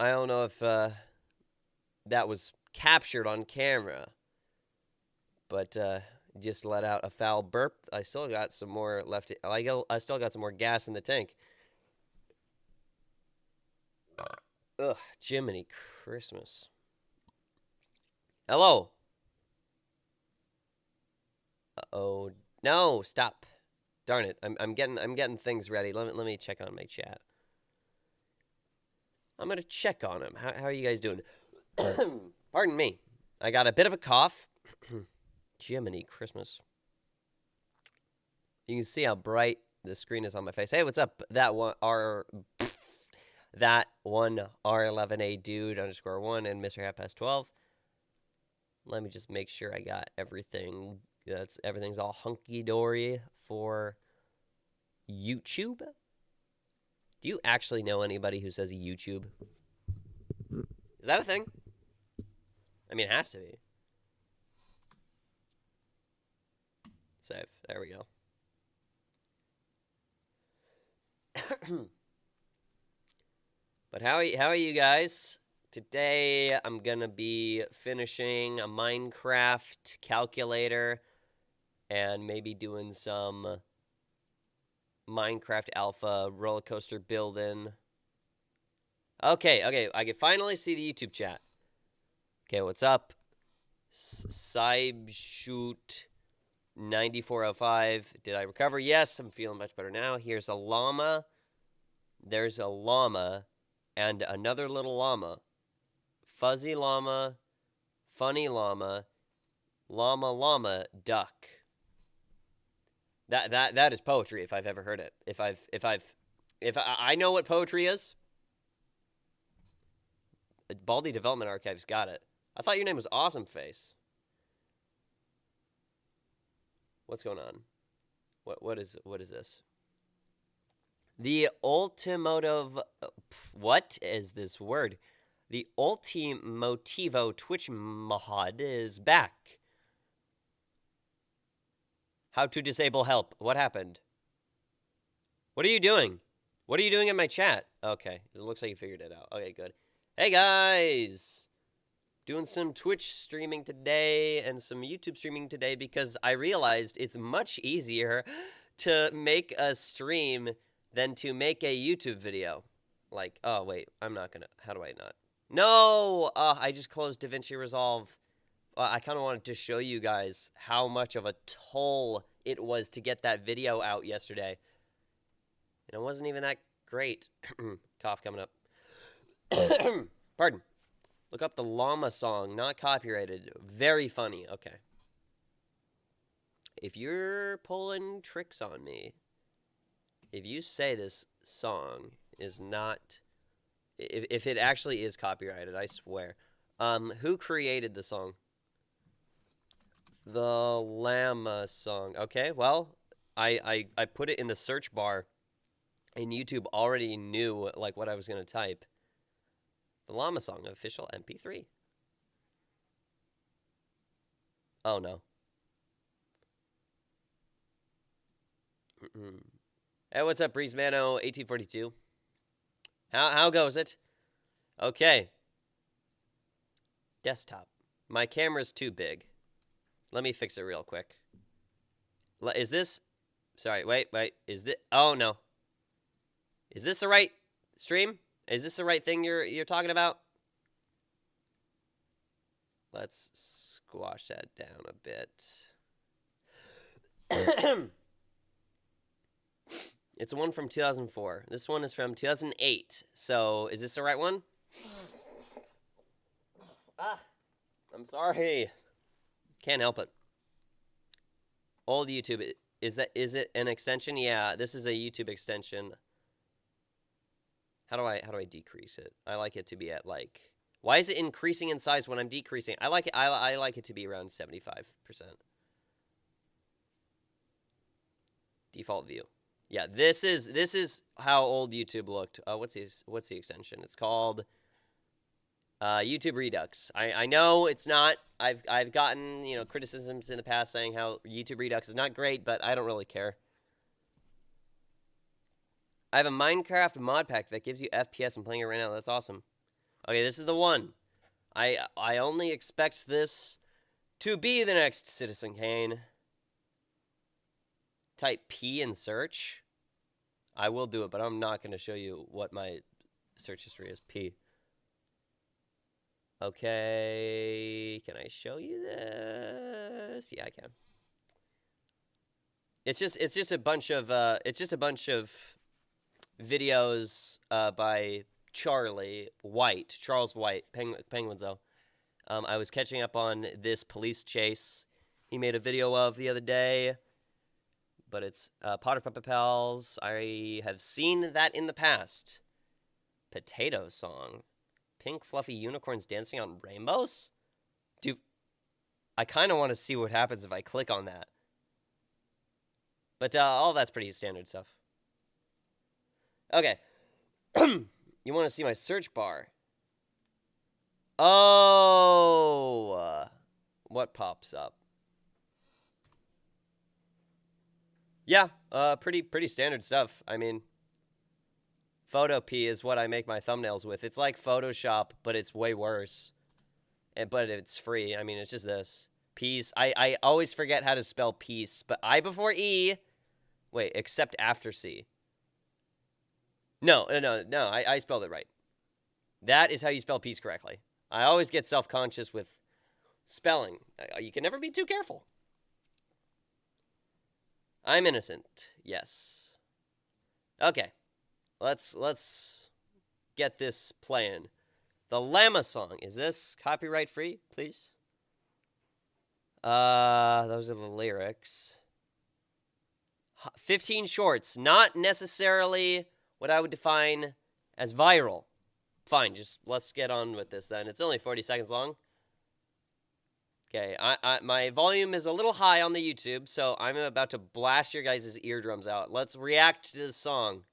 don't know if that was captured on camera, but just let out a foul burp. I still got some more left. I still got some more gas in the tank. Ugh, Jiminy Christmas. Hello. Uh-oh. No, stop. Darn it. I'm getting things ready. Let me check on my chat. I'm gonna check on him. How are you guys doing? Pardon me. I got a bit of a cough. Jiminy Christmas. You can see how bright the screen is on my face. Hey, what's up? That one R11A dude _1 and Mr. Half Past 12. Let me just make sure I got everything. Everything's all hunky dory for YouTube. Do you actually know anybody who says YouTube? Is that a thing? I mean, it has to be. Save. There we go. But how are you guys? Today I'm gonna be finishing a Minecraft calculator and maybe doing some Minecraft Alpha roller coaster building. Okay, I can finally see the YouTube chat. Okay, what's up? Cybeshoot 9405. Did I recover? Yes, I'm feeling much better now. Here's a llama. There's a llama and another little llama. Fuzzy llama, funny llama, llama, duck. That is poetry if I've ever heard it. If I know what poetry is. Baldy Development Archives got it. I thought your name was Awesome Face. What's going on? What is this? The Ultimotive. What is this word? The Ultimotivo Twitch mod is back. How to disable help. What happened? What are you doing? What are you doing in my chat? Okay, it looks like you figured it out. Okay, good. Hey guys! Doing some Twitch streaming today and some YouTube streaming today because I realized it's much easier to make a stream than to make a YouTube video. Like, oh wait, I'm not gonna, how do I not? No! I just closed DaVinci Resolve. I kind of wanted to show you guys how much of a toll it was to get that video out yesterday. And it wasn't even that great. Cough coming up. Pardon. Look up the llama song, not copyrighted. Very funny. Okay. If you're pulling tricks on me, if you say this song is not, if it actually is copyrighted, I swear. Who created the song? The llama song. Okay, well, I put it in the search bar, and YouTube already knew like what I was gonna type. The llama song official MP3. Oh no. Hey, what's up, Breezemano 1842? How goes it? Okay. Desktop. My camera's too big. Let me fix it real quick. Is this? Sorry, wait. Is this? Oh no. Is this the right stream? Is this the right thing you're talking about? Let's squash that down a bit. It's one from 2004. This one is from 2008. So, is this the right one? I'm sorry. Can't help it. Old YouTube. Is it an extension? Yeah, this is a YouTube extension. How do I decrease it? I like it to be at like. Why is it increasing in size when I'm decreasing? I like it to be around 75%. Default view. Yeah, this is how old YouTube looked. What's the extension? It's called YouTube Redux. I know it's not. I've gotten criticisms in the past saying how YouTube Redux is not great, but I don't really care. I have a Minecraft mod pack that gives you FPS. I'm playing it right now. That's awesome. Okay, this is the one. I only expect this to be the next Citizen Kane. Type P in search. I will do it, but I'm not going to show you what my search history is. P. Okay, can I show you this? Yeah, I can. It's just a bunch of videos by Charles White, Penguins though. I was catching up on this police chase he made a video of the other day, but it's Potter Puppet Pals. I have seen that in the past. Potato Song. Pink fluffy unicorns dancing on rainbows? Dude, I kind of want to see what happens if I click on that. But all that's pretty standard stuff. Okay. You want to see my search bar? Oh. What pops up? Yeah, pretty standard stuff. I mean, Photopea is what I make my thumbnails with. It's like Photoshop, but it's way worse. But it's free. I mean, it's just this. Peace. I always forget how to spell peace, but I before E. Wait, except after C. No, I spelled it right. That is how you spell peace correctly. I always get self-conscious with spelling. You can never be too careful. I'm innocent. Yes. Okay. Let's get this playing. The Llama song. Is this copyright free, please? Those are the lyrics. 15 shorts. Not necessarily what I would define as viral. Fine, just let's get on with this then. It's only 40 seconds long. Okay, my volume is a little high on the YouTube, so I'm about to blast your guys' eardrums out. Let's react to this song.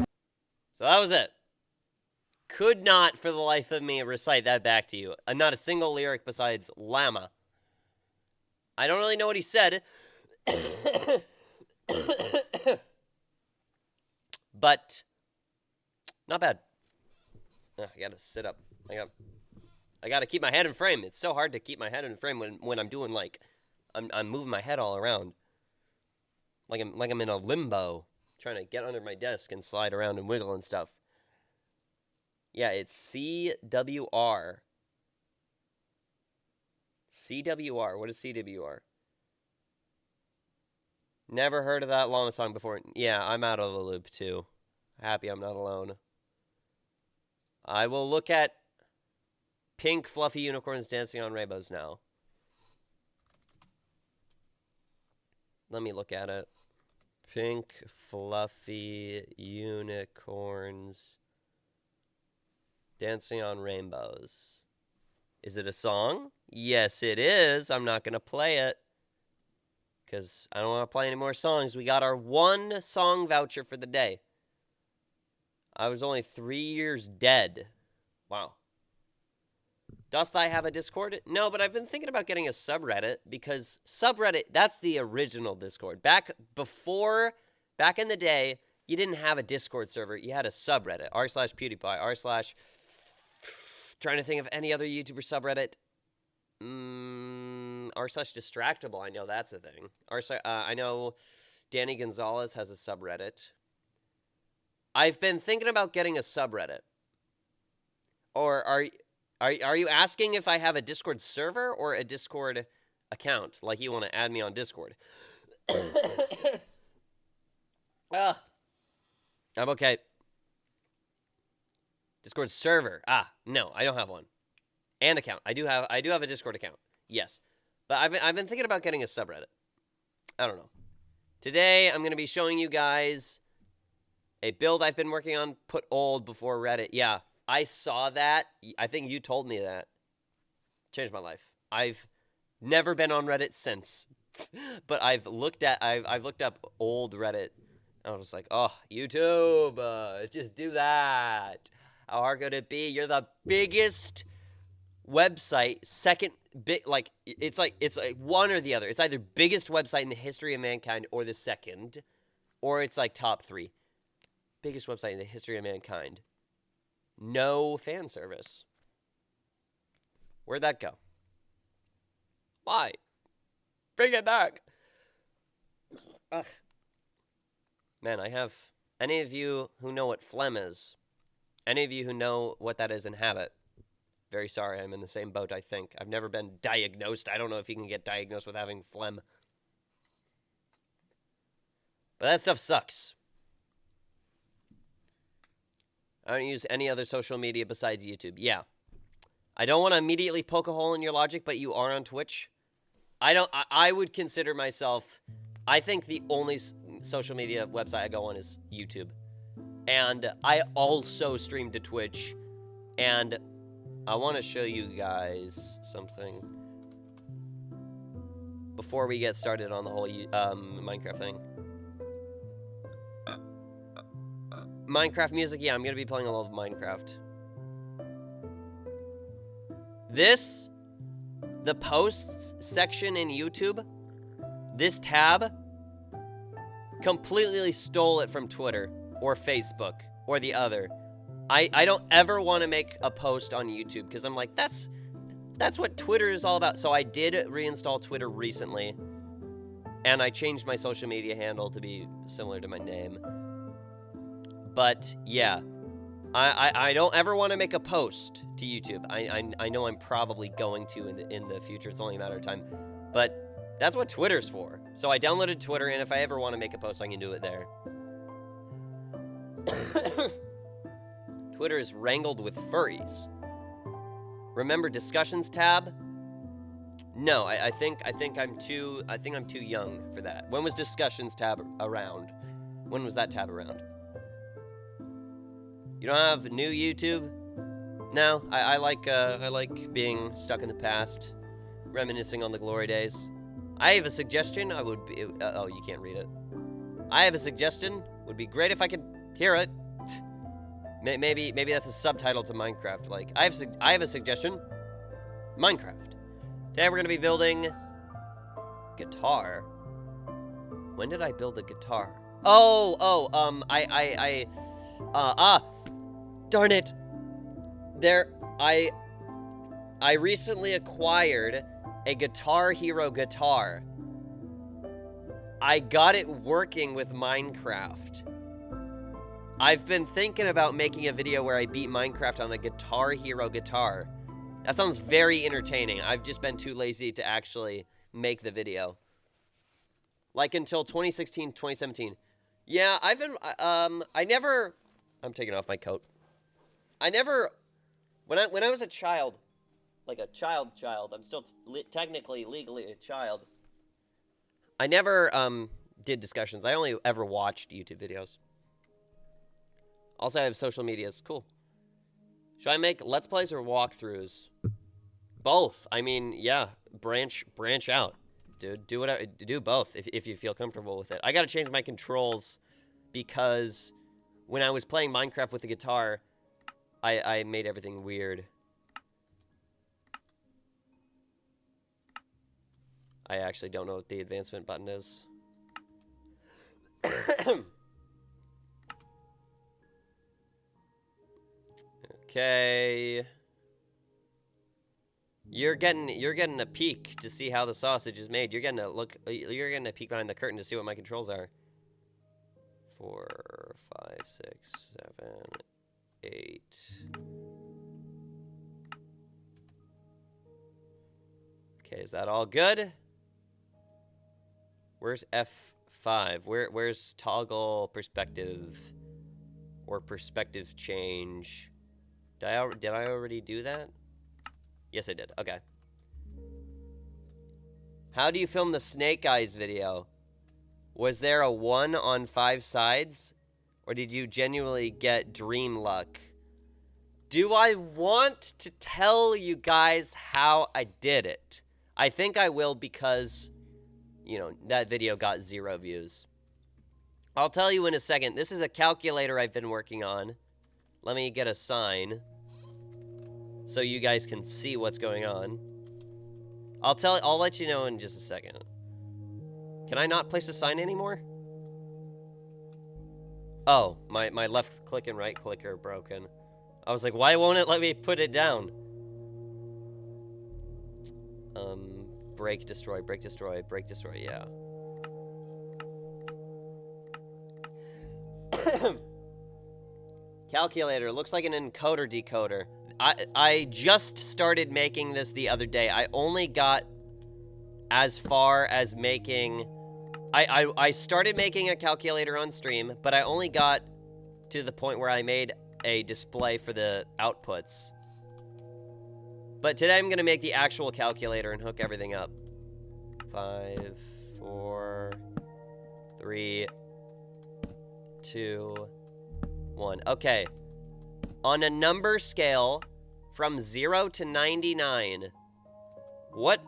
So that was it. Could not, for the life of me, recite that back to you. Not a single lyric besides llama. I don't really know what he said. But not bad. I gotta sit up. I gotta keep my head in frame. It's so hard to keep my head in frame when I'm doing like I'm moving my head all around. Like I'm in a limbo, trying to get under my desk and slide around and wiggle and stuff. Yeah, it's CWR. CWR. What is CWR? Never heard of that llama song before. Yeah, I'm out of the loop too. Happy I'm not alone. I will look at pink fluffy unicorns dancing on rainbows now. Let me look at it. Pink fluffy unicorns dancing on rainbows. Is it a song? Yes, it is. I'm not going to play it because I don't want to play any more songs. We got our one song voucher for the day. I was only 3 years dead. Wow. Dost I have a Discord? No, but I've been thinking about getting a subreddit because subreddit, that's the original Discord. Back in the day, you didn't have a Discord server. You had a subreddit, r/PewDiePie, r/ trying to think of any other YouTuber subreddit. r/Distractable, I know that's a thing. I know Danny Gonzalez has a subreddit. I've been thinking about getting a subreddit. Or are you asking if I have a Discord server or a Discord account? Like you want to add me on Discord? I'm okay. Discord server. No, I don't have one. And account. I do have a Discord account. Yes. But I've been thinking about getting a subreddit. I don't know. Today, I'm going to be showing you guys a build I've been working on, put old before Reddit. Yeah, I saw that. I think you told me that. Changed my life. I've never been on Reddit since. But I've looked up old Reddit. I was like, oh, YouTube, just do that. How hard could it be? You're the biggest website, second big, like it's like one or the other. It's either biggest website in the history of mankind or the second, or it's like top 3. Biggest website in the history of mankind. No fan service. Where'd that go? Why? Bring it back. Ugh. Man, I have any of you who know what phlegm is, any of you who know what that is in Habit, very sorry, I'm in the same boat, I think. I've never been diagnosed. I don't know if you can get diagnosed with having phlegm. But that stuff sucks. I don't use any other social media besides YouTube. Yeah. I don't want to immediately poke a hole in your logic, but you are on Twitch. I would consider myself, I think the only social media website I go on is YouTube. And I also stream to Twitch. And I want to show you guys something before we get started on the whole Minecraft thing. Minecraft music, yeah, I'm going to be playing a lot of Minecraft. This, the posts section in YouTube, this tab, completely stole it from Twitter or Facebook or the other. I don't ever want to make a post on YouTube because I'm like, that's what Twitter is all about. So I did reinstall Twitter recently, and I changed my social media handle to be similar to my name. But yeah, I don't ever want to make a post to YouTube. I know I'm probably going to in the future. It's only a matter of time. But that's what Twitter's for. So I downloaded Twitter, and if I ever want to make a post, I can do it there. Twitter is wrangled with furries. Remember discussions tab? No, I think I'm too young for that. When was discussions tab around? When was that tab around? You don't have new YouTube? No, I like being stuck in the past, reminiscing on the glory days. I have a suggestion. I would be. Oh, you can't read it. I have a suggestion. Would be great if I could hear it. Maybe that's a subtitle to Minecraft. Like I have a suggestion. Minecraft. Today we're gonna be building guitar. When did I build a guitar? Darn it. I recently acquired a Guitar Hero guitar. I got it working with Minecraft. I've been thinking about making a video where I beat Minecraft on a Guitar Hero guitar. That sounds very entertaining. I've just been too lazy to actually make the video. Like until 2016, 2017. Yeah, I've been, I'm taking off my coat. When I was a child, like a child, I'm still technically, legally a child. I never, did discussions. I only ever watched YouTube videos. Also, I have social medias. Cool. Should I make Let's Plays or walkthroughs? Both. I mean, yeah, branch out. Dude, do both if you feel comfortable with it. I gotta change my controls because when I was playing Minecraft with the guitar, I made everything weird. I actually don't know what the advancement button is. Okay. You're getting a peek to see how the sausage is made. You're getting a peek behind the curtain to see what my controls are. 4, 5, 6, 7, 8. Okay, is that all good? Where's F5? Where's toggle perspective or perspective change? Did I already do that? Yes, I did. Okay. How do you film the Snake Eyes video? Was there a 1 on 5 sides? Or did you genuinely get dream luck? Do I want to tell you guys how I did it? I think I will because, you know, that video got 0 views. I'll tell you in a second. This is a calculator I've been working on. Let me get a sign so you guys can see what's going on. I'll let you know in just a second. Can I not place a sign anymore? Oh, my left click and right click are broken. I was like, why won't it let me put it down? Break, destroy, break, destroy, break, destroy, yeah. Calculator, looks like an encoder decoder. I just started making this the other day. I only got as far as making... I started making a calculator on stream, but I only got to the point where I made a display for the outputs. But today I'm going to make the actual calculator and hook everything up. 5, 4, 3, 2, 1. Okay. On a number scale from 0 to 99, what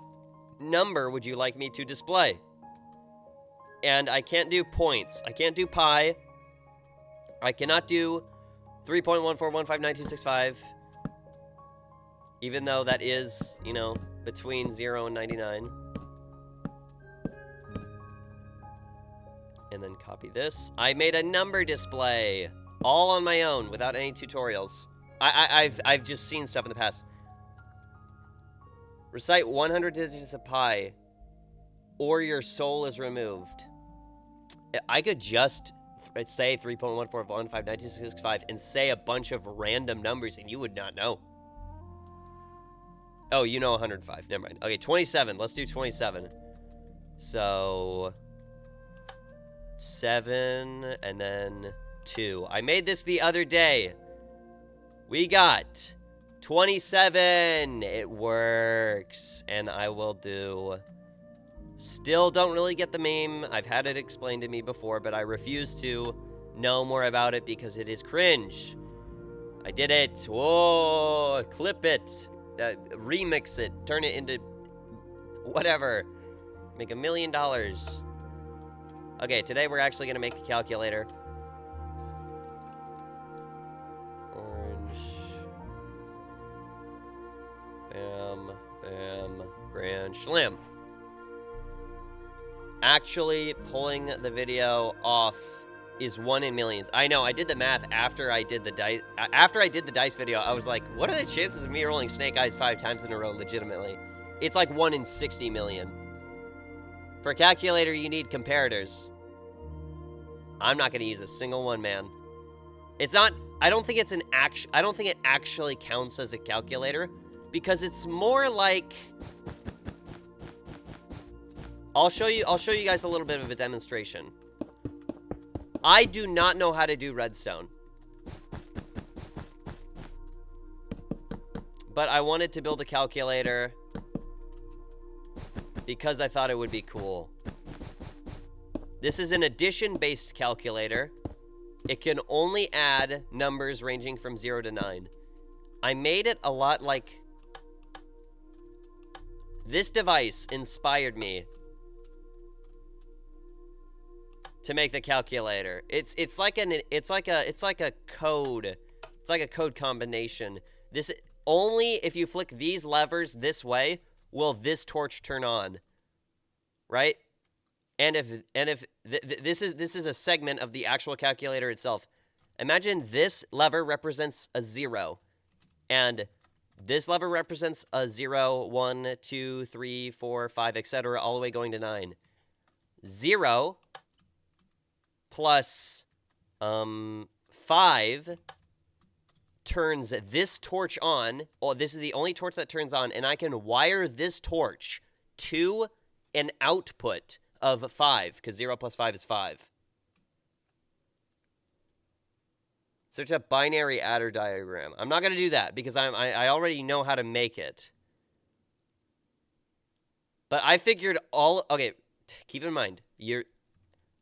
number would you like me to display? And I can't do points. I can't do pi. I cannot do 3.1415925, even though that is, you know, between 0 and 99. And then copy this. I made a number display, all on my own, without any tutorials. I've just seen stuff in the past. Recite 100 digits of pi, or your soul is removed. I could just say 3.141592665 and say a bunch of random numbers, and you would not know. Oh, you know 105. Never mind. Okay, 27. Let's do 27. So 7 and then 2. I made this the other day. We got 27. It works. And I will do... Still don't really get the meme. I've had it explained to me before, but I refuse to know more about it because it is cringe. I did it. Whoa, clip it. Remix it. Turn it into whatever. Make $1 million. Okay, today we're actually going to make a calculator. Orange. Bam, bam, grand slam. Actually pulling the video off is 1 in millions. I know, I did the math after I did the dice. After I did the dice video, I was like, what are the chances of me rolling Snake Eyes 5 times in a row legitimately? It's like 1 in 60 million. For a calculator, you need comparators. I'm not going to use a single one, man. It's not... I don't think it's an I don't think it actually counts as a calculator because it's more like... I'll show you guys a little bit of a demonstration. I do not know how to do redstone. But I wanted to build a calculator because I thought it would be cool. This is an addition-based calculator. It can only add numbers ranging from 0 to 9. I made it a lot like... This device inspired me to make the calculator. It's like a code. It's like a code combination. This only if you flick these levers this way will this torch turn on. Right? And if this is a segment of the actual calculator itself. Imagine this lever represents a 0 and this lever represents a 0, 1, 2, 3, 4, 5, etc. all the way going to 9. 0 plus 5 turns this torch on. Oh, this is the only torch that turns on, and I can wire this torch to an output of 5, because 0 plus 5 is 5. Search a binary adder diagram. I'm not going to do that, because I already know how to make it. But I figured all... Okay, keep in mind,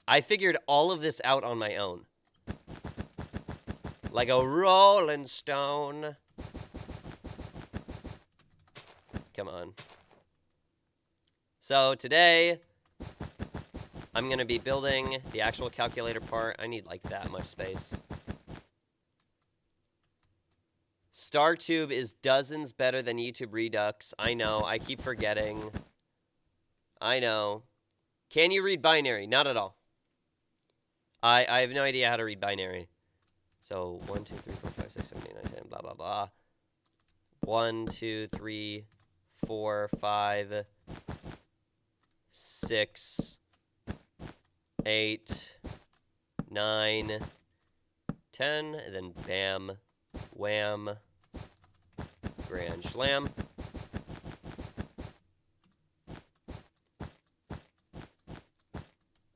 I figured all of this out on my own. Like a rolling stone. Come on. So today, I'm going to be building the actual calculator part. I need like that much space. StarTube is dozens better than YouTube Redux. I know. I keep forgetting. I know. Can you read binary? Not at all. I have no idea how to read binary. So 1, 2, 3, 4, 5, 6, 7, 8, 9, 10, blah, blah, blah. 1, 2, 3, 4, 5, 6, 8, 9, 10, and then bam, wham, grand slam.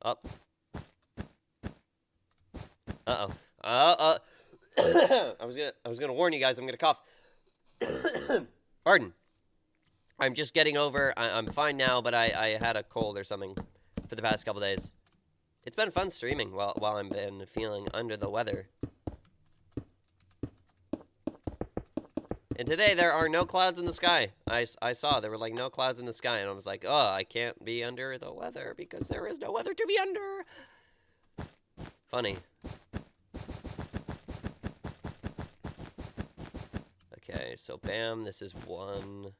Up. Uh-oh. I was gonna warn you guys, I'm gonna cough. Pardon. I'm just getting over. I'm fine now, but I had a cold or something for the past couple days. It's been fun streaming while I've been feeling under the weather. And today there are no clouds in the sky. I saw there were like no clouds in the sky, and I was like, oh, I can't be under the weather because there is no weather to be under. Funny. Okay, so bam, this is 1.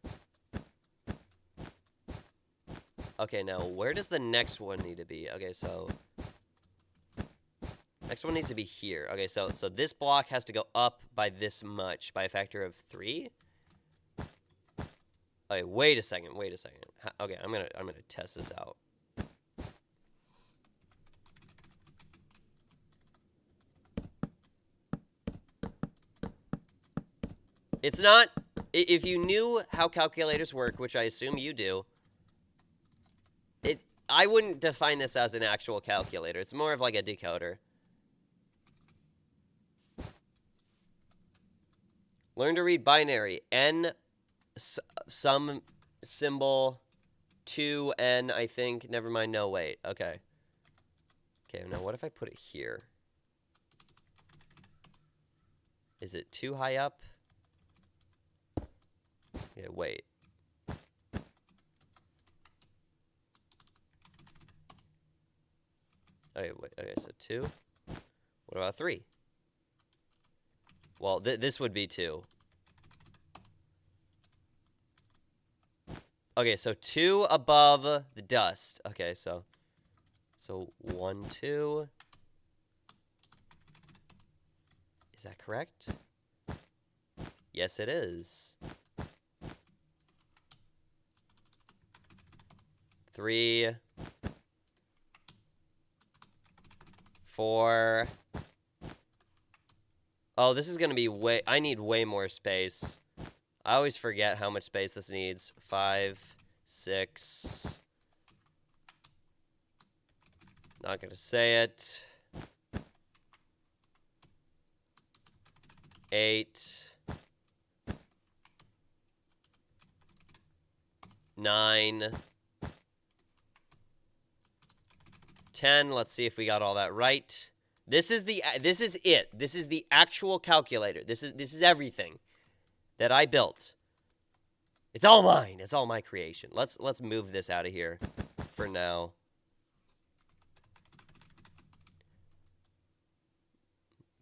Okay, now where does the next one need to be? Okay, so next one needs to be here. Okay, so this block has to go up by this much, by a factor of 3. Okay, wait a second. Okay, I'm gonna test this out. It's not. If you knew how calculators work, which I assume you do, I wouldn't define this as an actual calculator. It's more of like a decoder. Learn to read binary. N, some symbol, 2N, I think. Never mind, no, wait. Okay. Okay, now what if I put it here? Is it too high up? Okay, wait. Okay, wait. Okay, so 2. What about 3? Well, this would be 2. Okay, so 2 above the dust. Okay, so 1, 2. Is that correct? Yes, it is. 3, 4. Oh, this is going to be I need way more space. I always forget how much space this needs. 5, 6. Not going to say it. 8. 9. 10. Let's see if we got all that right. This is it. This is the actual calculator. This is everything that I built. It's all mine. It's all my creation. Let's move this out of here for now.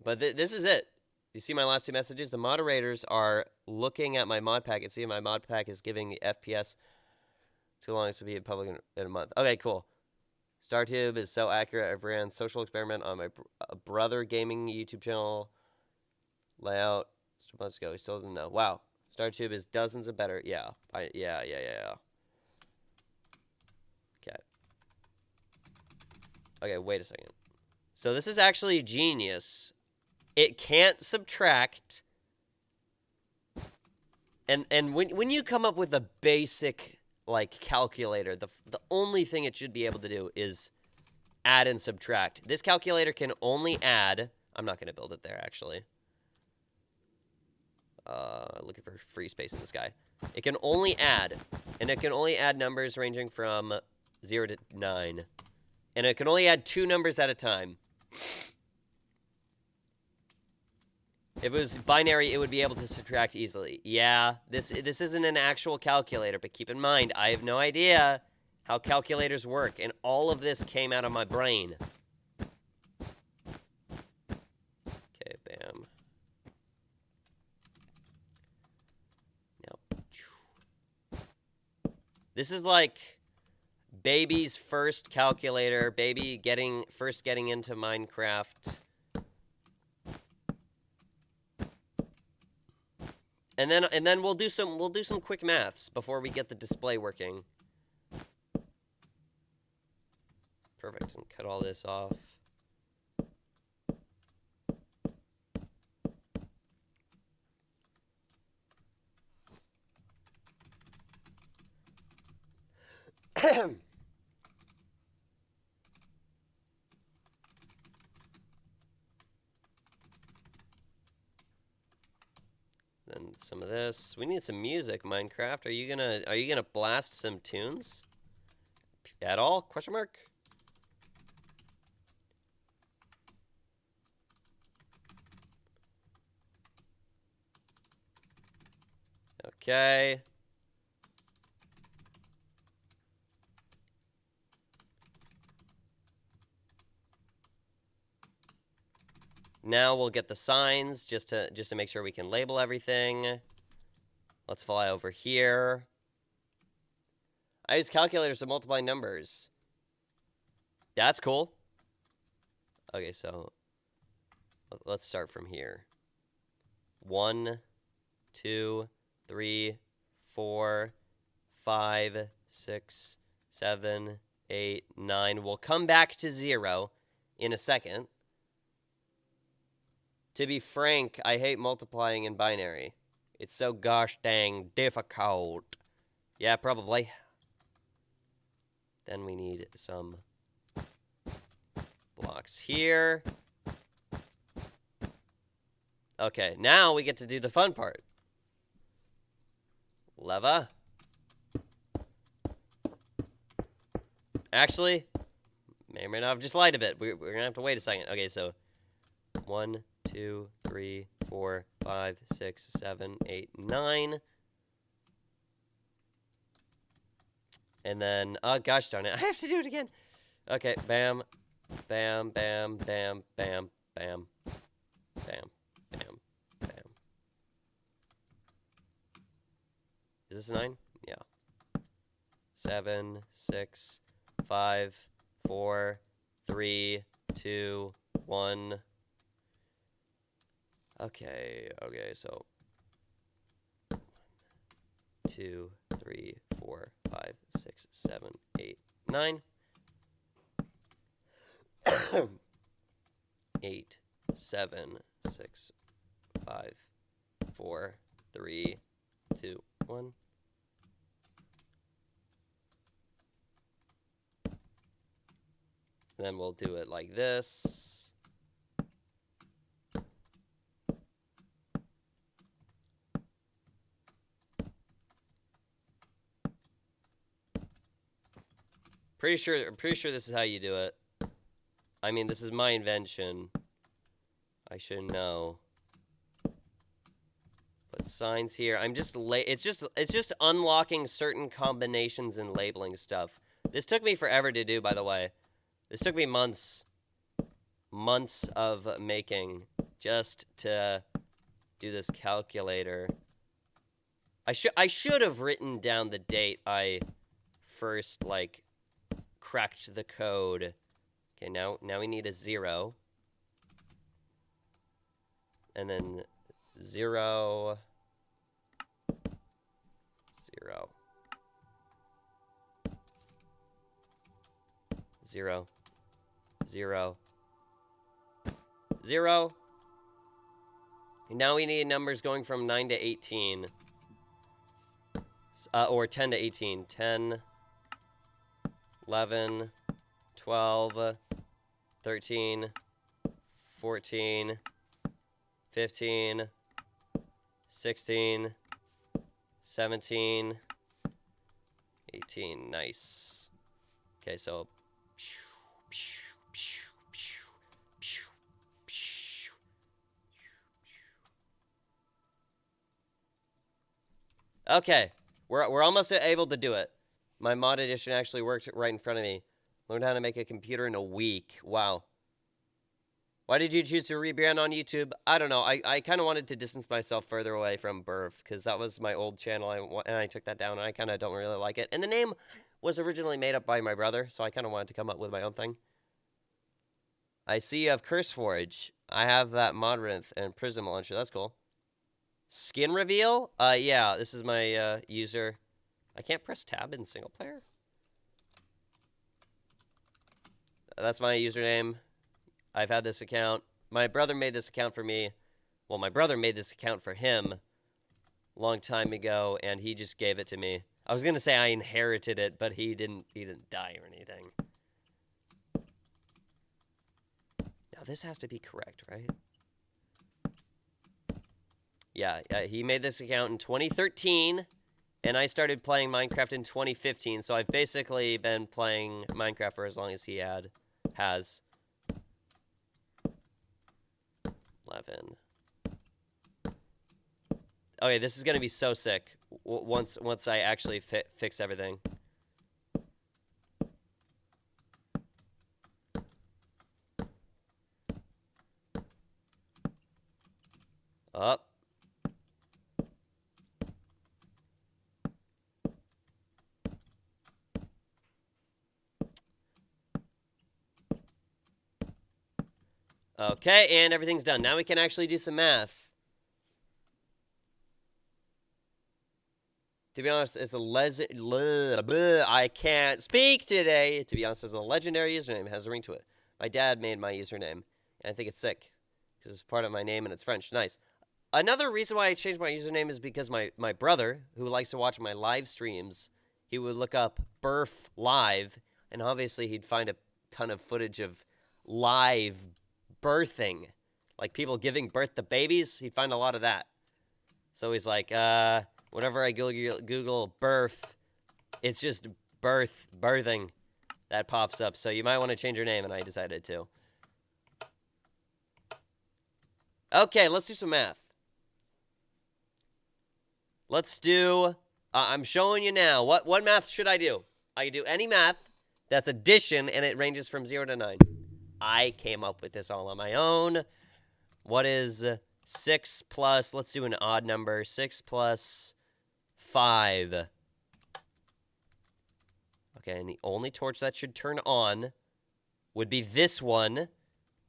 But this is it. You see my last 2 messages? The moderators are looking at my mod pack and see my mod pack is giving the FPS too long to be in public in a month. Okay, cool. StarTube is so accurate. I've ran Social Experiment on my brother gaming YouTube channel. Layout. Months ago. He still doesn't know. Wow. StarTube is dozens of better. Yeah. Yeah. Okay. Okay, wait a second. So this is actually genius. It can't subtract. And when you come up with a basic like calculator, the only thing it should be able to do is add and subtract. This calculator can only add. I'm not going to build it there actually. looking for free space in the sky. It can only add, and it can only add numbers ranging from 0 to 9. And it can only add 2 numbers at a time. If it was binary, it would be able to subtract easily. Yeah, this isn't an actual calculator, but keep in mind, I have no idea how calculators work, and all of this came out of my brain. Okay, bam. Now, this is like baby's first calculator, baby first getting into Minecraft. And then we'll do some quick maths before we get the display working. Perfect. And cut all this off. Then some of this. We need some music, Minecraft. Are you gonna blast some tunes? At all? Question mark? Okay. Now we'll get the signs just to make sure we can label everything. Let's fly over here. I use calculators to multiply numbers. That's cool. Okay, so let's start from here. 1, 2, 3, 4, 5, 6, 7, 8, 9. We'll come back to 0 in a second. To be frank, I hate multiplying in binary. It's so gosh dang difficult. Yeah, probably. Then we need some blocks here. Okay, now we get to do the fun part. Leva. Actually, may or may not have just lied a bit. We're going to have to wait a second. Okay, so 1, 2, 3, 4, 5, 6, 7, 8, 9. And then, oh gosh darn it, I have to do it again. Okay, bam, bam, bam, bam, bam, bam, bam, bam, bam. Is this 9? Yeah. 7, 6, 5, 4, 3, 2, 1. Okay, so 1, 2, 3, 4, 5, 6, 7, 8, 9. 8, 7, 6, 5, 4, 3, 2, 1. And then we'll do it like this. I'm pretty sure this is how you do it. I mean, this is my invention. I should know. But signs here. It's just unlocking certain combinations and labeling stuff. This took me forever to do, by the way. This took me months of making just to do this calculator. I should have written down the date I first cracked the code. Okay, now we need a 0. And then 0, 0, 0, 0, 0. And now we need numbers going from 9 to 18. Or 10 to 18. 10, 11, 12, 13, 14, 15, 16, 17, 18. Nice. Okay, so. Okay, we're almost able to do it. My mod edition actually worked right in front of me. Learned how to make a computer in a week. Wow. Why did you choose to rebrand on YouTube? I don't know. I kind of wanted to distance myself further away from Burf because that was my old channel, and I took that down, and I kind of don't really like it. And the name was originally made up by my brother, so I kind of wanted to come up with my own thing. I see you have CurseForge. I have that Modrinth and Prism launcher. That's cool. Skin reveal? Yeah, this is my user. I can't press tab in single player. That's my username. I've had this account. My brother made this account for me. Well, my brother made this account for him a long time ago, and he just gave it to me. I was gonna say I inherited it, but he didn't die or anything. Now this has to be correct, right? Yeah, he made this account in 2013, and I started playing Minecraft in 2015, so I've basically been playing Minecraft for as long as he has. 11. Okay, this is gonna be so sick once I actually fix everything. Up. Okay, and everything's done. Now we can actually do some math. To be honest, it's a I can't speak today. To be honest, it's a legendary username. It has a ring to it. My dad made my username, and I think it's sick because it's part of my name and it's French. Nice. Another reason why I changed my username is because my brother, who likes to watch my live streams, he would look up Burf Live, and obviously he'd find a ton of footage of live birthing, like people giving birth to babies. He'd find a lot of that. So he's like, whenever I Google birth, it's just birthing that pops up. So you might want to change your name, and I decided to. Okay, let's do some math. Let's do, I'm showing you now. What math should I do? I can do any math that's addition, and it ranges from 0 to 9. I came up with this all on my own. What is 6 plus, let's do an odd number, 6 plus 5. Okay, and the only torch that should turn on would be this one.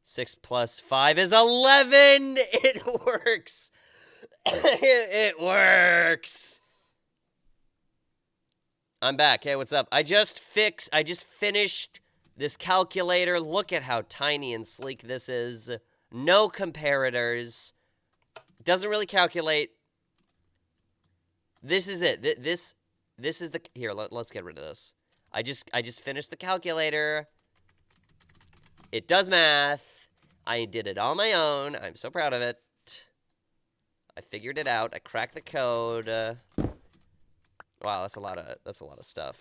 6 plus 5 is 11! It works! It works! I'm back. Hey, what's up? I just finished this calculator. Look at how tiny and sleek this is. No comparators. Doesn't really calculate. This is it. This is the... Here, let's get rid of this. I just finished the calculator. It does math. I did it on my own. I'm so proud of it. I figured it out. I cracked the code. Wow, that's a lot of stuff.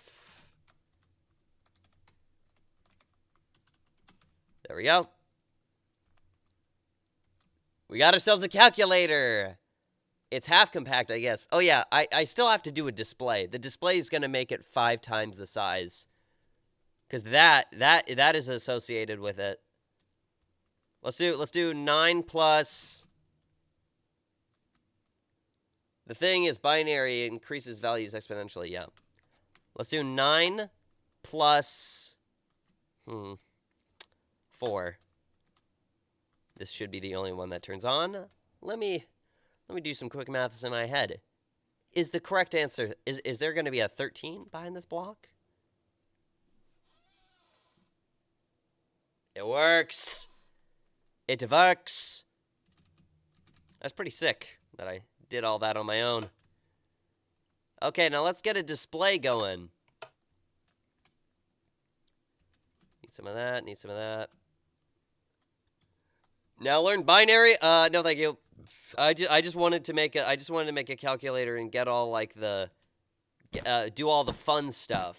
There we go. We got ourselves a calculator. It's half compact, I guess. Oh yeah, I still have to do a display. The display is going to make it 5 times the size. Because that is associated with it. Let's do 9 plus. The thing is binary, increases values exponentially, yeah. Let's do 9 plus 4. This should be the only one that turns on. Let me do some quick maths in my head. Is the correct answer, is there going to be a 13 behind this block? It works. It works. That's pretty sick that I did all that on my own. Okay, now let's get a display going. Need some of that, need some of that. Now learn binary? No, thank you. I just wanted to make a calculator and get all like the do all the fun stuff,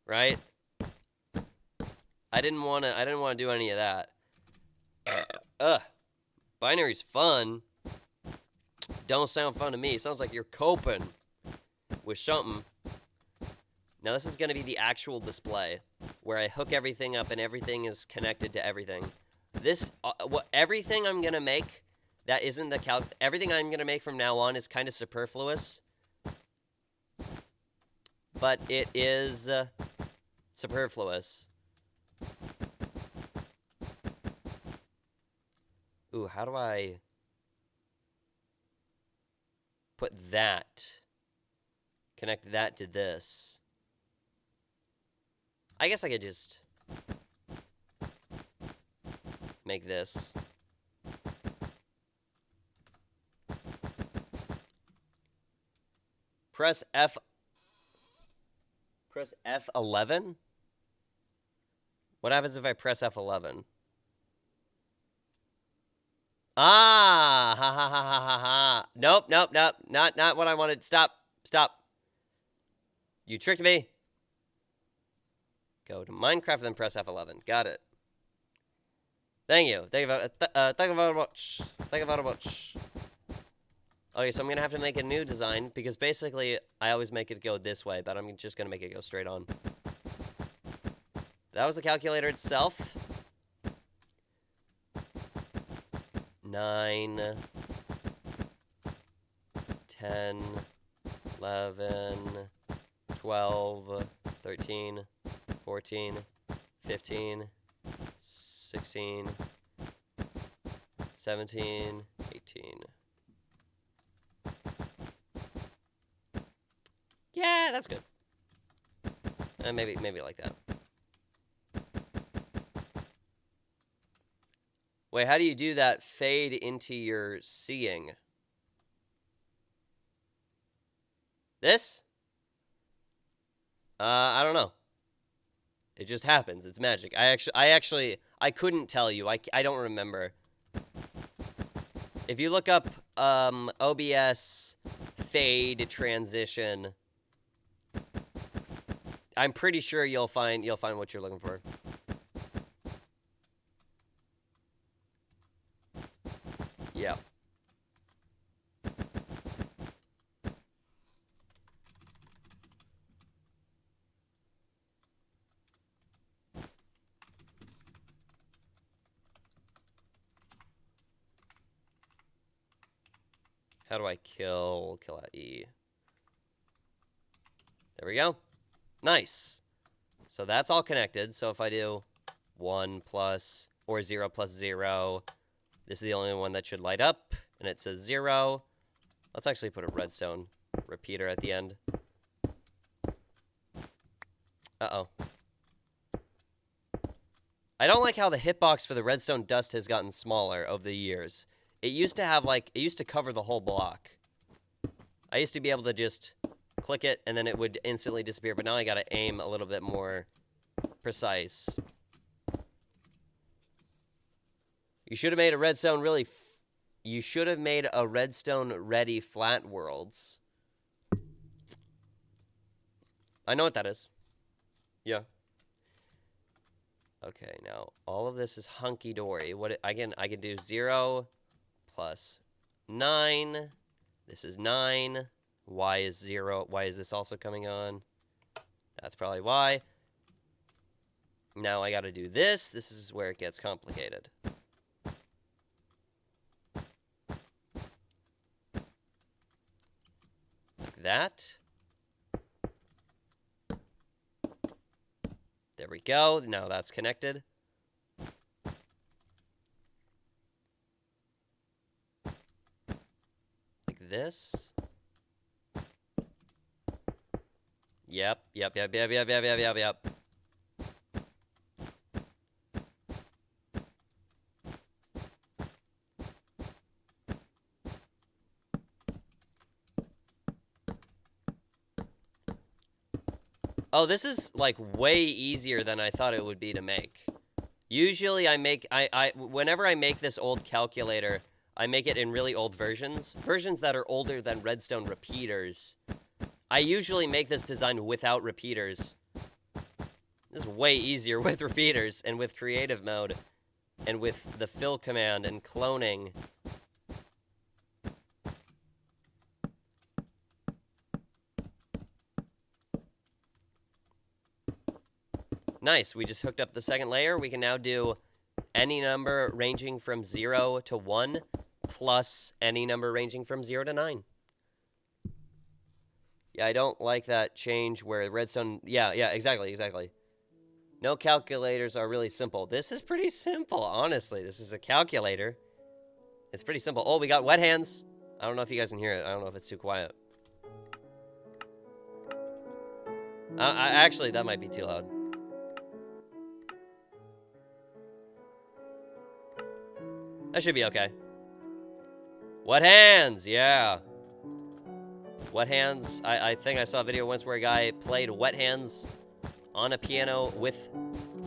right? I didn't want to do any of that. Binary's fun. Don't sound fun to me. It sounds like you're coping with something. Now this is going to be the actual display where I hook everything up and everything is connected to everything. This everything I'm going to make that isn't the everything I'm going to make from now on is kind of superfluous. But it is superfluous. Ooh, how do I put that? Connect that to this. I guess I could just make this. Press F11? What happens if I press F11? Ah, ha ha ha ha ha ha. Nope. Not what I wanted. Stop. You tricked me. Go to Minecraft, then press F11. Got it. Thank you. Thank you very much. Okay, so I'm gonna have to make a new design because basically I always make it go this way, but I'm just gonna make it go straight on. That was the calculator itself. 9, 10, 11, 12, 13, 14, 15, 16, 17, 18. Yeah, that's good. Maybe like that. Wait, how do you do that fade into your seeing? This? I don't know. It just happens. It's magic. I couldn't tell you. I don't remember. If you look up OBS fade transition, I'm pretty sure you'll find what you're looking for. Yeah. How do I kill at E? There we go. Nice. So that's all connected. So if I do 1 plus or 0 plus 0, this is the only one that should light up, and it says 0. Let's actually put a redstone repeater at the end. Uh-oh. I don't like how the hitbox for the redstone dust has gotten smaller over the years. It used to have, like, it used to cover the whole block. I used to be able to just click it, and then it would instantly disappear, but now I gotta aim a little bit more precise. You should have made a redstone you should have made a redstone ready flat worlds. I know what that is. Yeah. Okay, now all of this is hunky-dory. I can do 0 plus 9. This is 9. Y is 0. Why is this also coming on? That's probably why. Now I gotta do this. This is where it gets complicated. Like that. There we go. Now that's connected. Like this. Yep. Oh, this is, like, way easier than I thought it would be to make. Usually whenever I make this old calculator, I make it in really old versions. Versions that are older than redstone repeaters. I usually make this design without repeaters. This is way easier with repeaters and with creative mode. And with the fill command and cloning. Nice, we just hooked up the second layer. We can now do any number ranging from 0 to 1 plus any number ranging from 0 to 9. Yeah, I don't like that change where redstone... Yeah, exactly. No calculators are really simple. This is pretty simple, honestly. This is a calculator. It's pretty simple. Oh, we got wet hands. I don't know if you guys can hear it. I don't know if it's too quiet. Actually, that might be too loud. That should be okay. Wet hands, yeah. Wet hands. I think I saw a video once where a guy played wet hands on a piano with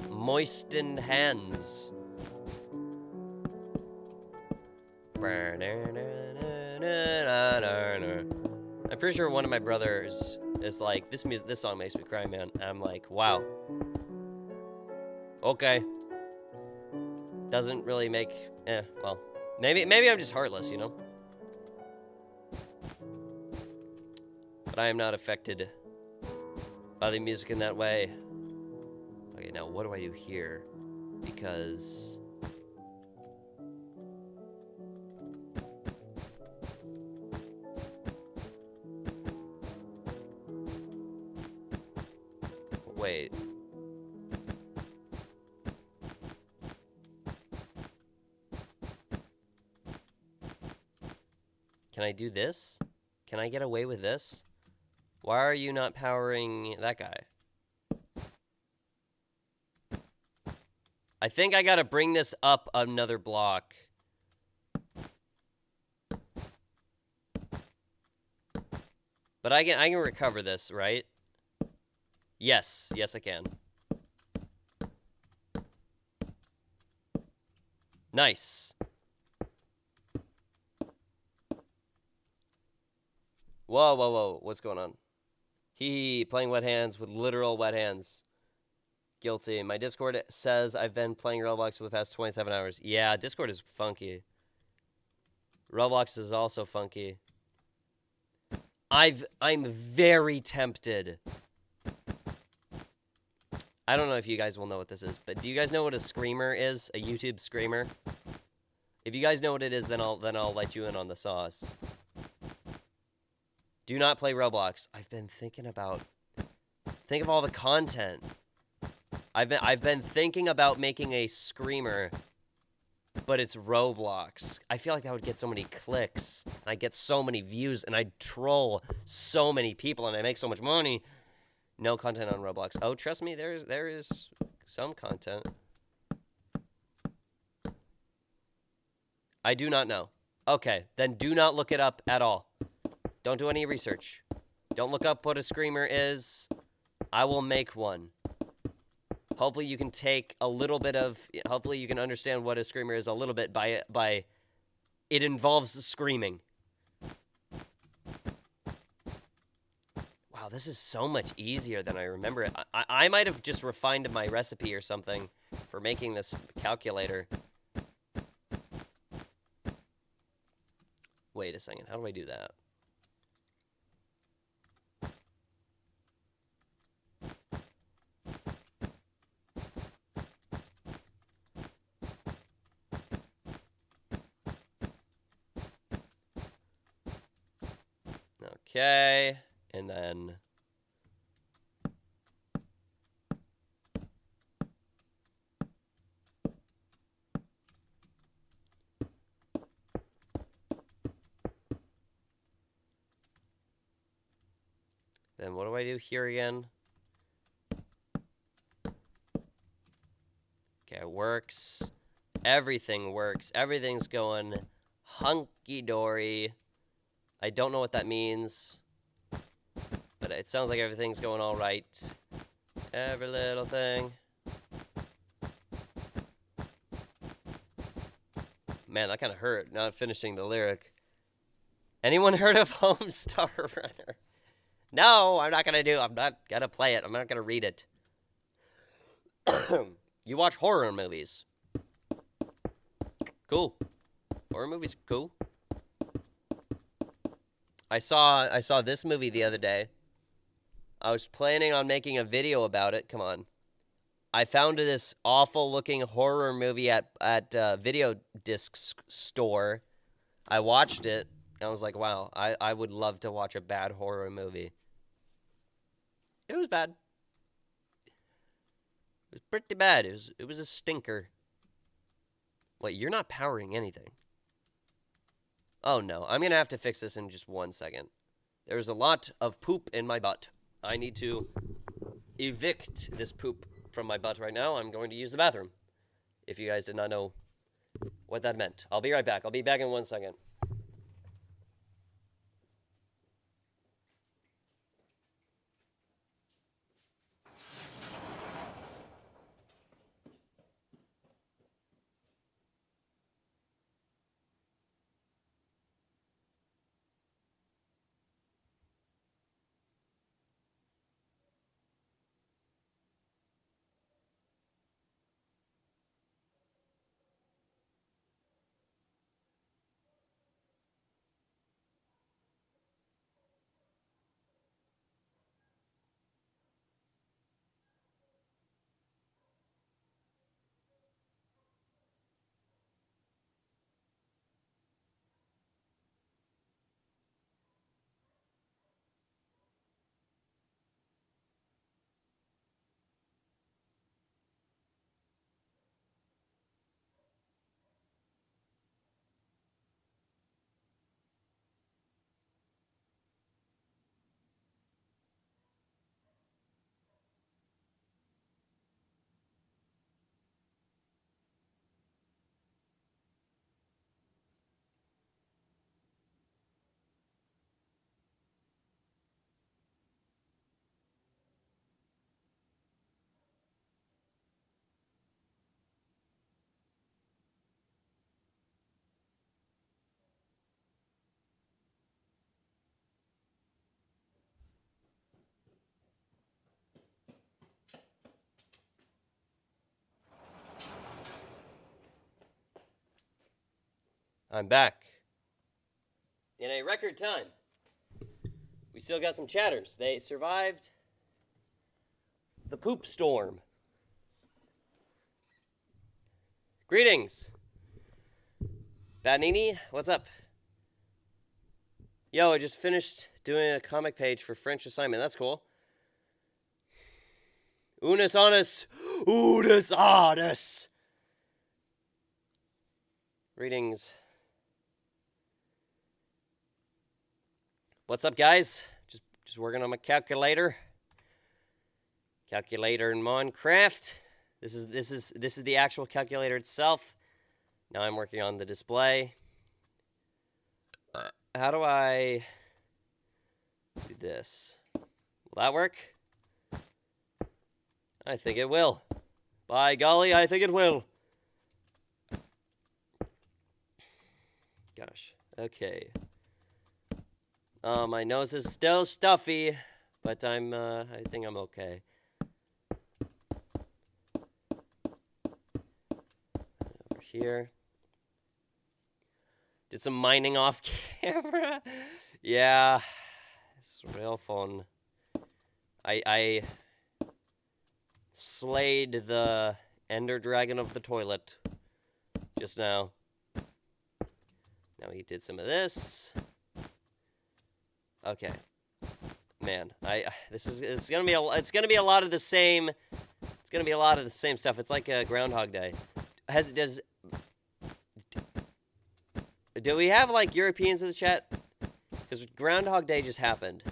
moistened hands. I'm pretty sure one of my brothers is like, this song makes me cry, man. And I'm like, wow. Okay. Doesn't really make, well, maybe I'm just heartless, you know? But I am not affected by the music in that way. Okay, now what do I do here? Because... Wait. Can I do this? Can I get away with this? Why are you not powering that guy? I think I gotta bring this up another block. But I can recover this, right? Yes, I can. Nice. Whoa, what's going on? Playing wet hands with literal wet hands. Guilty. My Discord says I've been playing Roblox for the past 27 hours. Yeah, Discord is funky. Roblox is also funky. I'm very tempted. I don't know if you guys will know what this is, but do you guys know what a screamer is? A YouTube screamer? If you guys know what it is, then I'll let you in on the sauce. Do not play Roblox. I've been thinking about... Think of all the content. I've been thinking about making a screamer, but it's Roblox. I feel like that would get so many clicks. I'd get so many views, and I'd troll so many people, and I make so much money. No content on Roblox. Oh, trust me, there is some content. I do not know. Okay, then do not look it up at all. Don't do any research. Don't look up what a screamer is. I will make one. Hopefully you can take a little bit of... Hopefully you can understand what a screamer is a little bit by it involves screaming. Wow, this is so much easier than I remember it. I might have just refined my recipe or something for making this calculator. Wait a second. How do I do that? Okay, and then... Then what do I do here again? Okay, it works. Everything works. Everything's going hunky-dory. I don't know what that means, but it sounds like everything's going all right. Every little thing. man, that kind of hurt, not finishing the lyric. Anyone heard of Homestar Runner? No, I'm not going to play it. I'm not going to read it. You watch horror movies. Cool. Horror movies, cool. I saw this movie the other day. I was planning on making a video about it. Come on. I found this awful-looking horror movie at video disc store. I watched it, and I was like, wow, I would love to watch a bad horror movie. It was bad. It was pretty bad. It was a stinker. Wait, you're not powering anything. Oh, no. I'm going to have to fix this in just 1 second. There's a lot of poop in my butt. I need to evict this poop from my butt right now. I'm going to use the bathroom. If you guys did not know what that meant. I'll be right back. I'll be back in 1 second. I'm back. In a record time. We still got some chatters. They survived the poop storm. Greetings. Badnini, what's up? Yo, I just finished doing a comic page for French assignment. That's cool. Unus honus. Unus honus. Greetings. What's up, guys? Just working on my calculator. Calculator in Minecraft. This is the actual calculator itself. Now I'm working on the display. How do I do this? Will that work? I think it will. By golly, I think it will. Gosh. Okay. My nose is still stuffy, but I think I'm okay. Over here. Did some mining off camera. Yeah, it's real fun. I slayed the Ender Dragon of the toilet just now. Now he did some of this. Okay, man, it's gonna be a lot of the same. It's gonna be a lot of the same stuff. It's like a Groundhog Day. Do we have like Europeans in the chat? Because Groundhog Day just happened.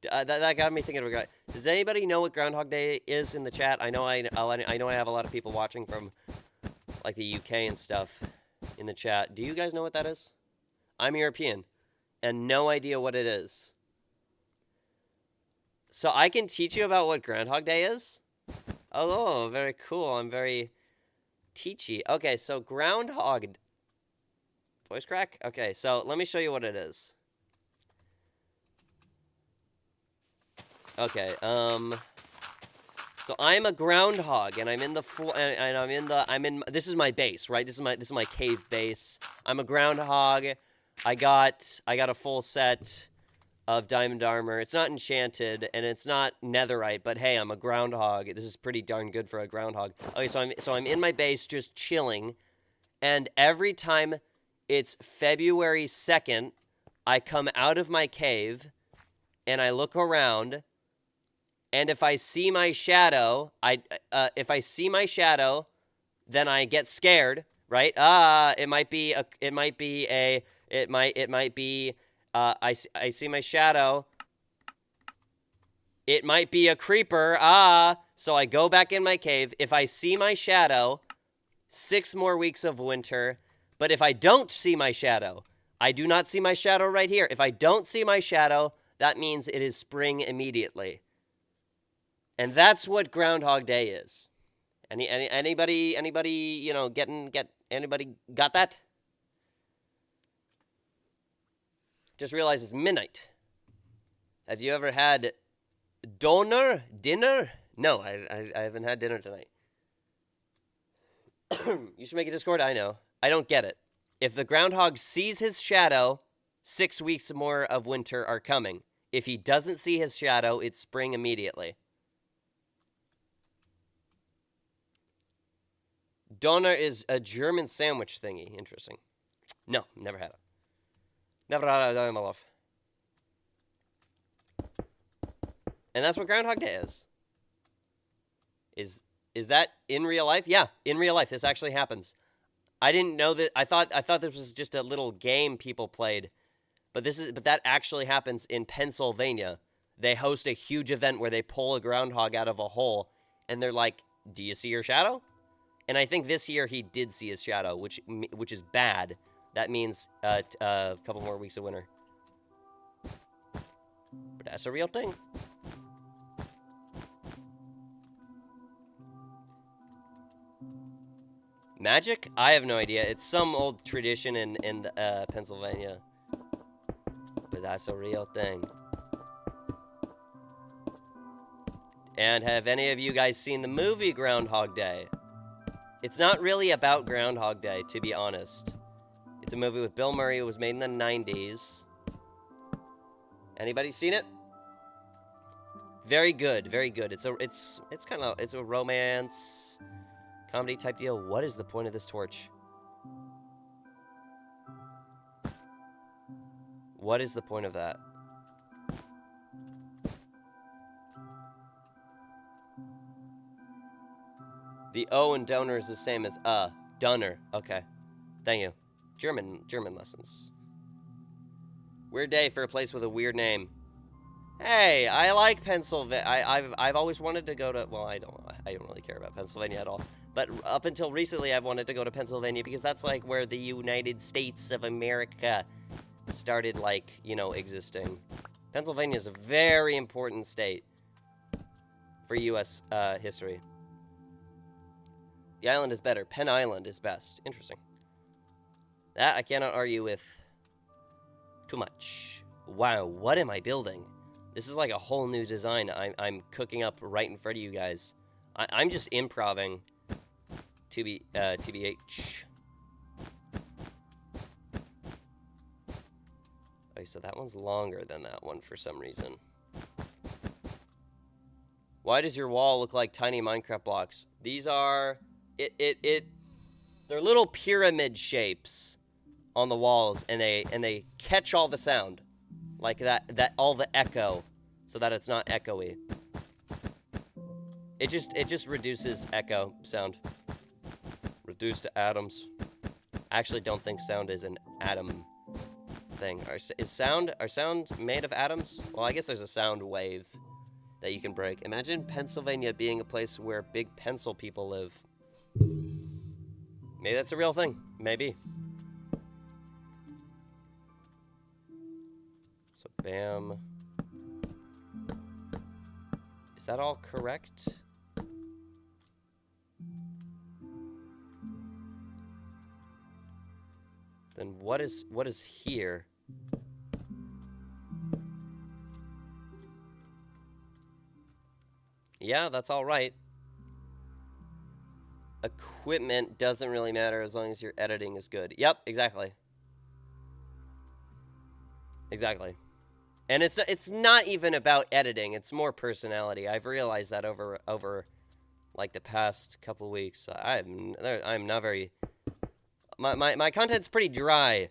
That got me thinking of a guy. Does anybody know what Groundhog Day is in the chat? I know I have a lot of people watching from like the UK and stuff in the chat. Do you guys know what that is? I'm European and no idea what it is. So I can teach you about what Groundhog Day is? Oh, very cool. I'm very teachy. Okay, so Groundhog Voice crack? Okay, so let me show you what it is. Okay, so I'm a groundhog, and I'm in the this is my base, right? This is my cave base. I'm a groundhog. I got a full set of diamond armor. It's not enchanted, and it's not netherite, but hey, I'm a groundhog. This is pretty darn good for a groundhog. Okay, so I'm in my base just chilling, and every time it's February 2nd, I come out of my cave, and I look around, and if I see my shadow, then I get scared, right? It might be I see my shadow. It might be a creeper. So I go back in my cave. If I see my shadow, 6 more weeks of winter. But if I don't see my shadow, I do not see my shadow right here. If I don't see my shadow, that means it is spring immediately. And that's what Groundhog Day is. Anybody, you know, anybody got that? Just realized it's midnight. Have you ever had dinner? No, I haven't had dinner tonight. You should make a Discord. I know. I don't get it. If the groundhog sees his shadow, 6 weeks more of winter are coming. If he doesn't see his shadow, it's spring immediately. Doner is a German sandwich thingy. Interesting. No, never had it. Never had it in my life. And that's what Groundhog Day is. Is that in real life? Yeah, in real life. This actually happens. I didn't know that. I thought this was just a little game people played. But that actually happens in Pennsylvania. They host a huge event where they pull a groundhog out of a hole, and they're like, "Do you see your shadow?" And I think this year he did see his shadow, which is bad. That means a couple more weeks of winter. But that's a real thing. Magic? I have no idea. It's some old tradition in Pennsylvania. But that's a real thing. And have any of you guys seen the movie Groundhog Day? It's not really about Groundhog Day, to be honest. It's a movie with Bill Murray. It was made in the 90s. Anybody seen it? Very good, very good. It's a romance comedy type deal. What is the point of this torch? What is the point of that? The O in donor is the same as Dunner. Okay. Thank you. German lessons. Weird day for a place with a weird name. Hey, I like Pennsylvania. I've always wanted to go to, well, I don't really care about Pennsylvania at all. But up until recently, I've wanted to go to Pennsylvania because that's like where the United States of America started, like, you know, existing. Pennsylvania is a very important state for U.S. History. The island is better. Penn Island is best. Interesting. That I cannot argue with too much. Wow, what am I building? This is like a whole new design I'm cooking up right in front of you guys. I'm just improving. TBH. Okay, so that one's longer than that one for some reason. Why does your wall look like tiny Minecraft blocks? These are... They're little pyramid shapes on the walls, and they catch all the sound. Like that all the echo, so that it's not echoey. It just reduces echo sound. Reduced to atoms. I actually don't think sound is an atom thing. Are sound made of atoms? Well, I guess there's a sound wave that you can break. Imagine Pennsylvania being a place where big pencil people live. Maybe that's a real thing. Maybe. So, bam. Is that all correct? Then what is here? Yeah, that's all right. Equipment doesn't really matter as long as your editing is good. Yep, exactly. Exactly. And it's not even about editing. It's more personality. I've realized that over like the past couple weeks. I'm not very my content's pretty dry.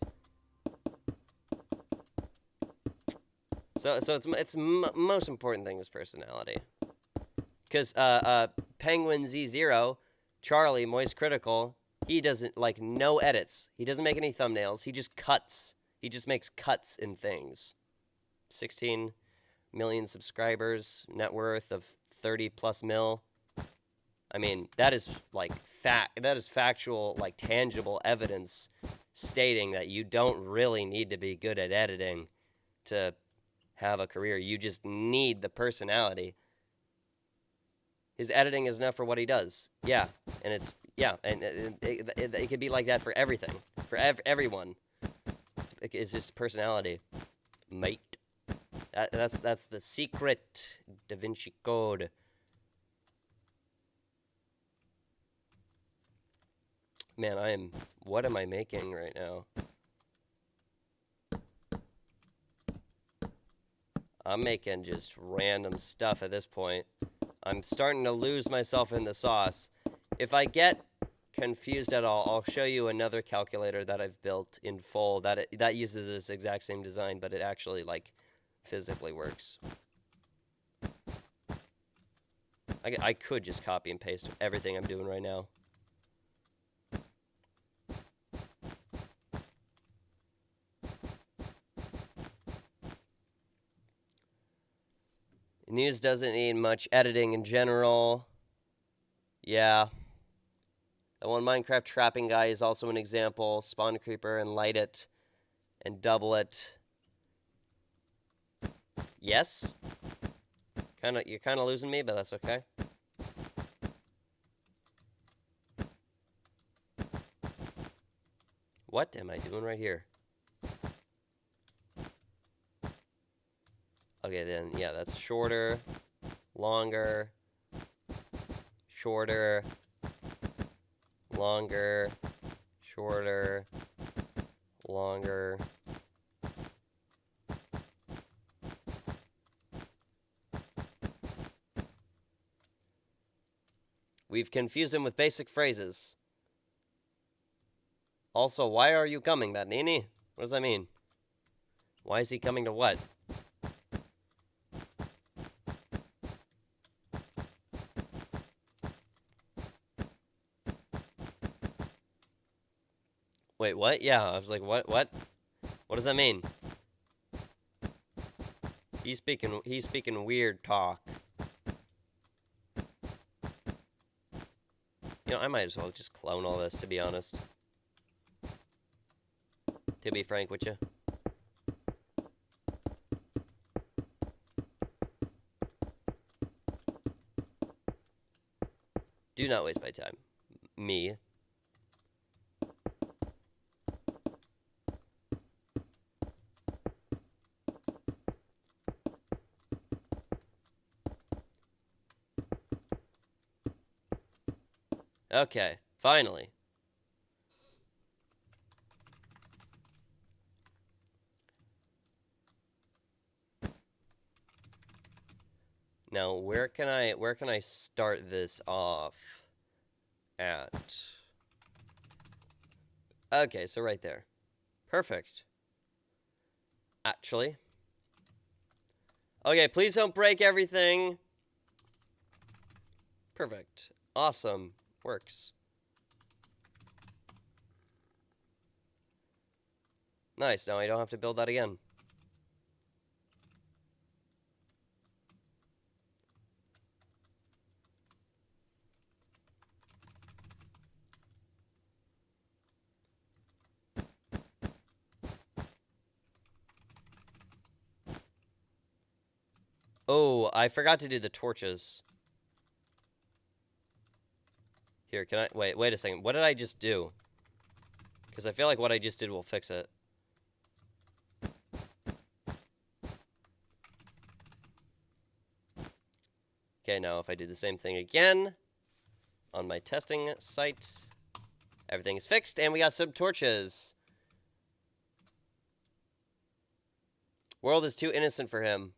So it's most important thing is personality. Cuz Penguin Z0, Charlie Moist Critical, he doesn't like no edits. He doesn't make any thumbnails. He just cuts. He just makes cuts in things. 16 million subscribers, net worth of 30 plus mil. I mean, that is like that is factual, like tangible evidence stating that you don't really need to be good at editing to have a career. You just need the personality. His editing is enough for what he does. Yeah, and it could be like that for everything, for everyone. It's just personality, mate. That's the secret Da Vinci Code. Man, what am I making right now? I'm making just random stuff at this point. I'm starting to lose myself in the sauce. If I get confused at all, I'll show you another calculator that I've built in full that uses this exact same design, but it actually like physically works. I could just copy and paste everything I'm doing right now. News doesn't need much editing in general. Yeah. The one Minecraft trapping guy is also an example. Spawn creeper and light it and double it. Yes. You're kind of losing me, but that's okay. What am I doing right here? Okay, then, yeah, that's shorter, longer, shorter, longer, shorter, longer. We've confused him with basic phrases. Also, why are you coming, Batnini? What does that mean? Why is he coming to what? Wait, what? Yeah, I was like, what? What does that mean? He's speaking weird talk. You know, I might as well just clone all this, to be honest. To be frank with you. Do not waste my time. Me. Okay, finally. Now, where can I start this off at? Okay, so right there. Perfect. Actually. Okay, please don't break everything. Perfect. Awesome. Works. Nice, now I don't have to build that again. Oh, I forgot to do the torches. Here, can I... Wait a second. What did I just do? Because I feel like what I just did will fix it. Okay, now if I do the same thing again on my testing site, everything is fixed, and we got some torches. World is too innocent for him.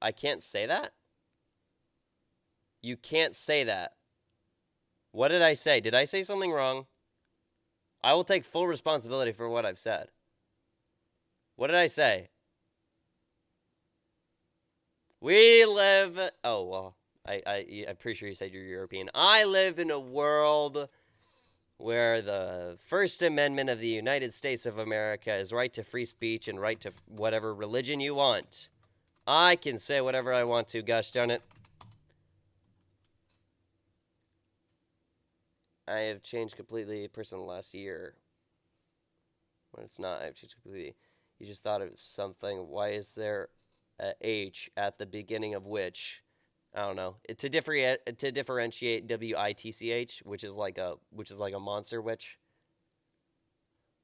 I can't say that? You can't say that. What did I say? Did I say something wrong? I will take full responsibility for what I've said. What did I say? We live... Oh, well, I'm pretty sure you said you're European. I live in a world where the First Amendment of the United States of America is right to free speech and right to whatever religion you want. I can say whatever I want to, gosh darn it. I have changed completely person last year. When it's not, I've changed completely. You just thought of something. Why is there a H at the beginning of which? I don't know. To differentiate WITCH, which is like a monster witch.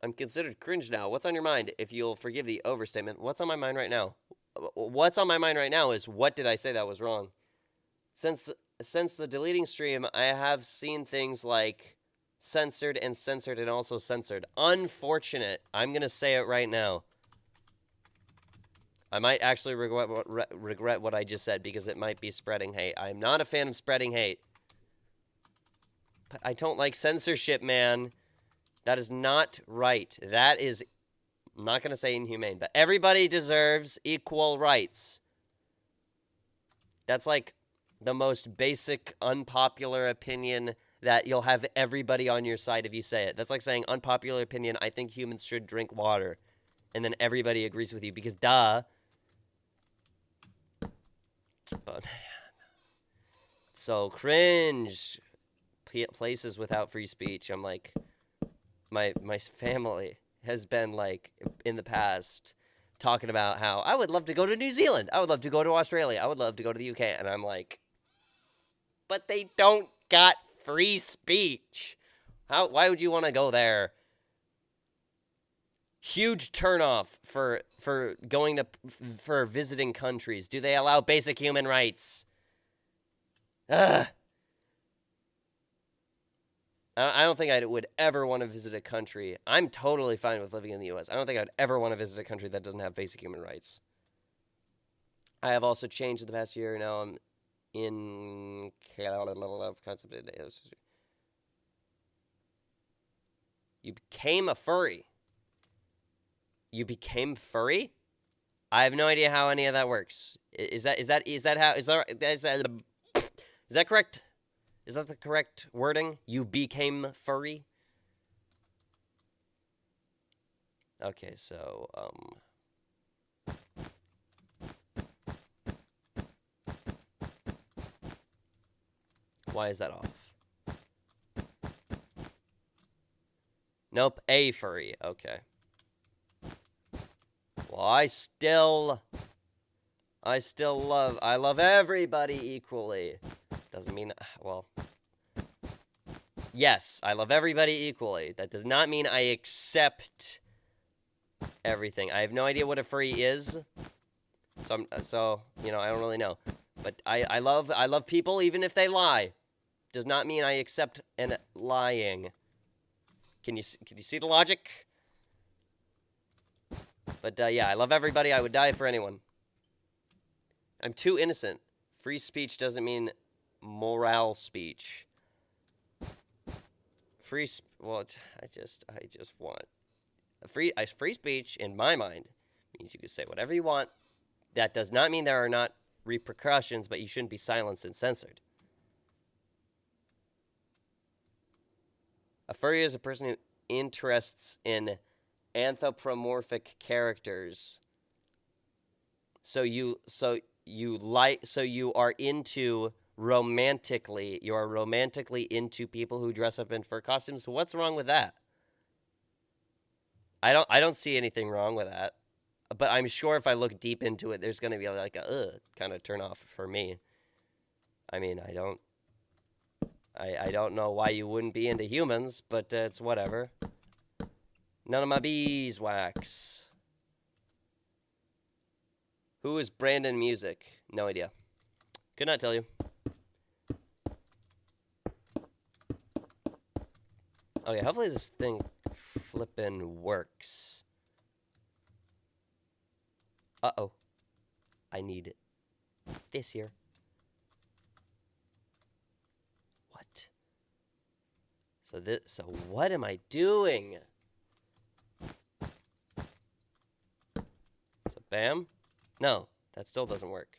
I'm considered cringe now. What's on your mind? If you'll forgive the overstatement, what's on my mind right now? What's on my mind right now is what did I say that was wrong? Since the deleting stream, I have seen things like censored and also censored. Unfortunate. I'm going to say it right now. I might actually regret what I just said because it might be spreading hate. I'm not a fan of spreading hate. But I don't like censorship, man. That is not right. That is, I'm not going to say inhumane, but everybody deserves equal rights. That's like the most basic, unpopular opinion that you'll have everybody on your side if you say it. That's like saying, unpopular opinion, I think humans should drink water. And then everybody agrees with you because duh. But, man. So cringe. Places without free speech. I'm like, my family has been like, in the past, talking about how I would love to go to New Zealand. I would love to go to Australia. I would love to go to the UK. And I'm like, but they don't got free speech. Why would you want to go there? Huge turnoff for going to for visiting countries. Do they allow basic human rights? Ugh. I don't think I would ever want to visit a country. I'm totally fine with living in the U.S. I don't think I'd ever want to visit a country that doesn't have basic human rights. I have also changed in the past year. Now I'm in concept. You became a furry. You became furry? I have no idea how any of that works. Is that correct? Is that the correct wording? You became furry? Okay, so why is that off? Nope, a furry. Okay. Well, I love everybody equally. Doesn't mean, well, yes, I love everybody equally. That does not mean I accept everything. I have no idea what a furry is. So you know, I don't really know. But I love people even if they lie. Does not mean I accept an lying. Can you see the logic? But yeah, I love everybody. I would die for anyone. I'm too innocent. Free speech doesn't mean moral speech. Well, I just want free speech in my mind means you can say whatever you want. That does not mean there are not repercussions, but you shouldn't be silenced and censored. A furry is a person who interests in anthropomorphic characters. So you are into romantically. You are romantically into people who dress up in fur costumes. So what's wrong with that? I don't see anything wrong with that. But I'm sure if I look deep into it, there's going to be like a kind of turn off for me. I mean, I don't know why you wouldn't be into humans, but it's whatever. None of my beeswax. Who is Brandon Music? No idea. Could not tell you. Okay, hopefully this thing flippin' works. Uh-oh. I need this here. What? So what am I doing? So bam. No, that still doesn't work.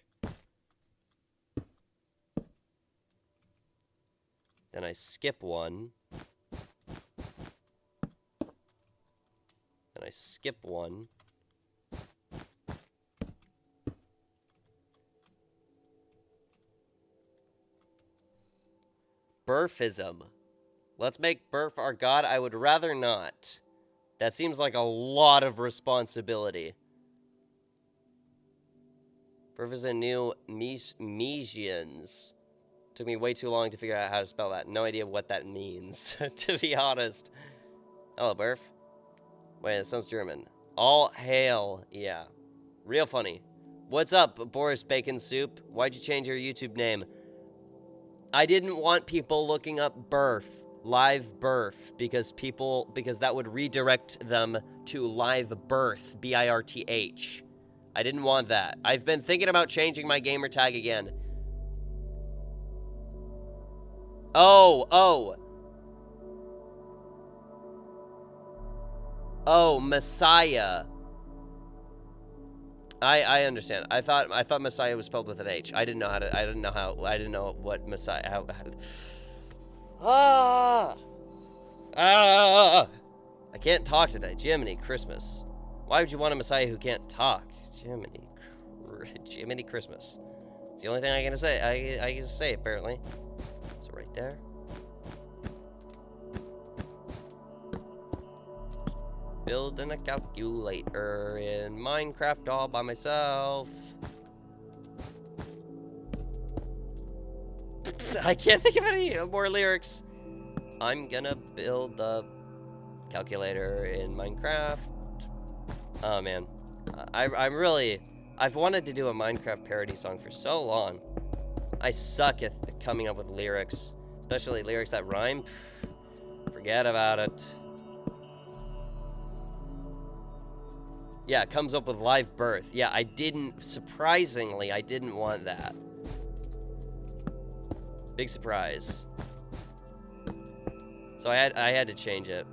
Then I skip one. Then I skip one. Burfism. Let's make Burf our god. I would rather not. That seems like a lot of responsibility. Burf is a new Mesians. Took me way too long to figure out how to spell that. No idea what that means, to be honest. Hello, Burf. Wait, it sounds German. All hail. Yeah. Real funny. What's up, Boris Bacon Soup? Why'd you change your YouTube name? I didn't want people looking up birth, live birth, because that would redirect them to live birth, B-I-R-T-H. I didn't want that. I've been thinking about changing my gamer tag again. Oh, Messiah. I understand. I thought Messiah was spelled with an H. I didn't know what Messiah how to I can't talk today. Jiminy Christmas. Why would you want a Messiah who can't talk? Jiminy Christmas. It's the only thing I can say. I can say apparently. So right there. Building a calculator in Minecraft all by myself. I can't think of any more lyrics. I'm gonna build a calculator in Minecraft. Oh man, I've wanted to do a Minecraft parody song for so long. I suck at coming up with lyrics, especially lyrics that rhyme. Forget about it. Yeah, it comes up with live birth. Yeah, surprisingly, I didn't want that. Big surprise. So I had to change it.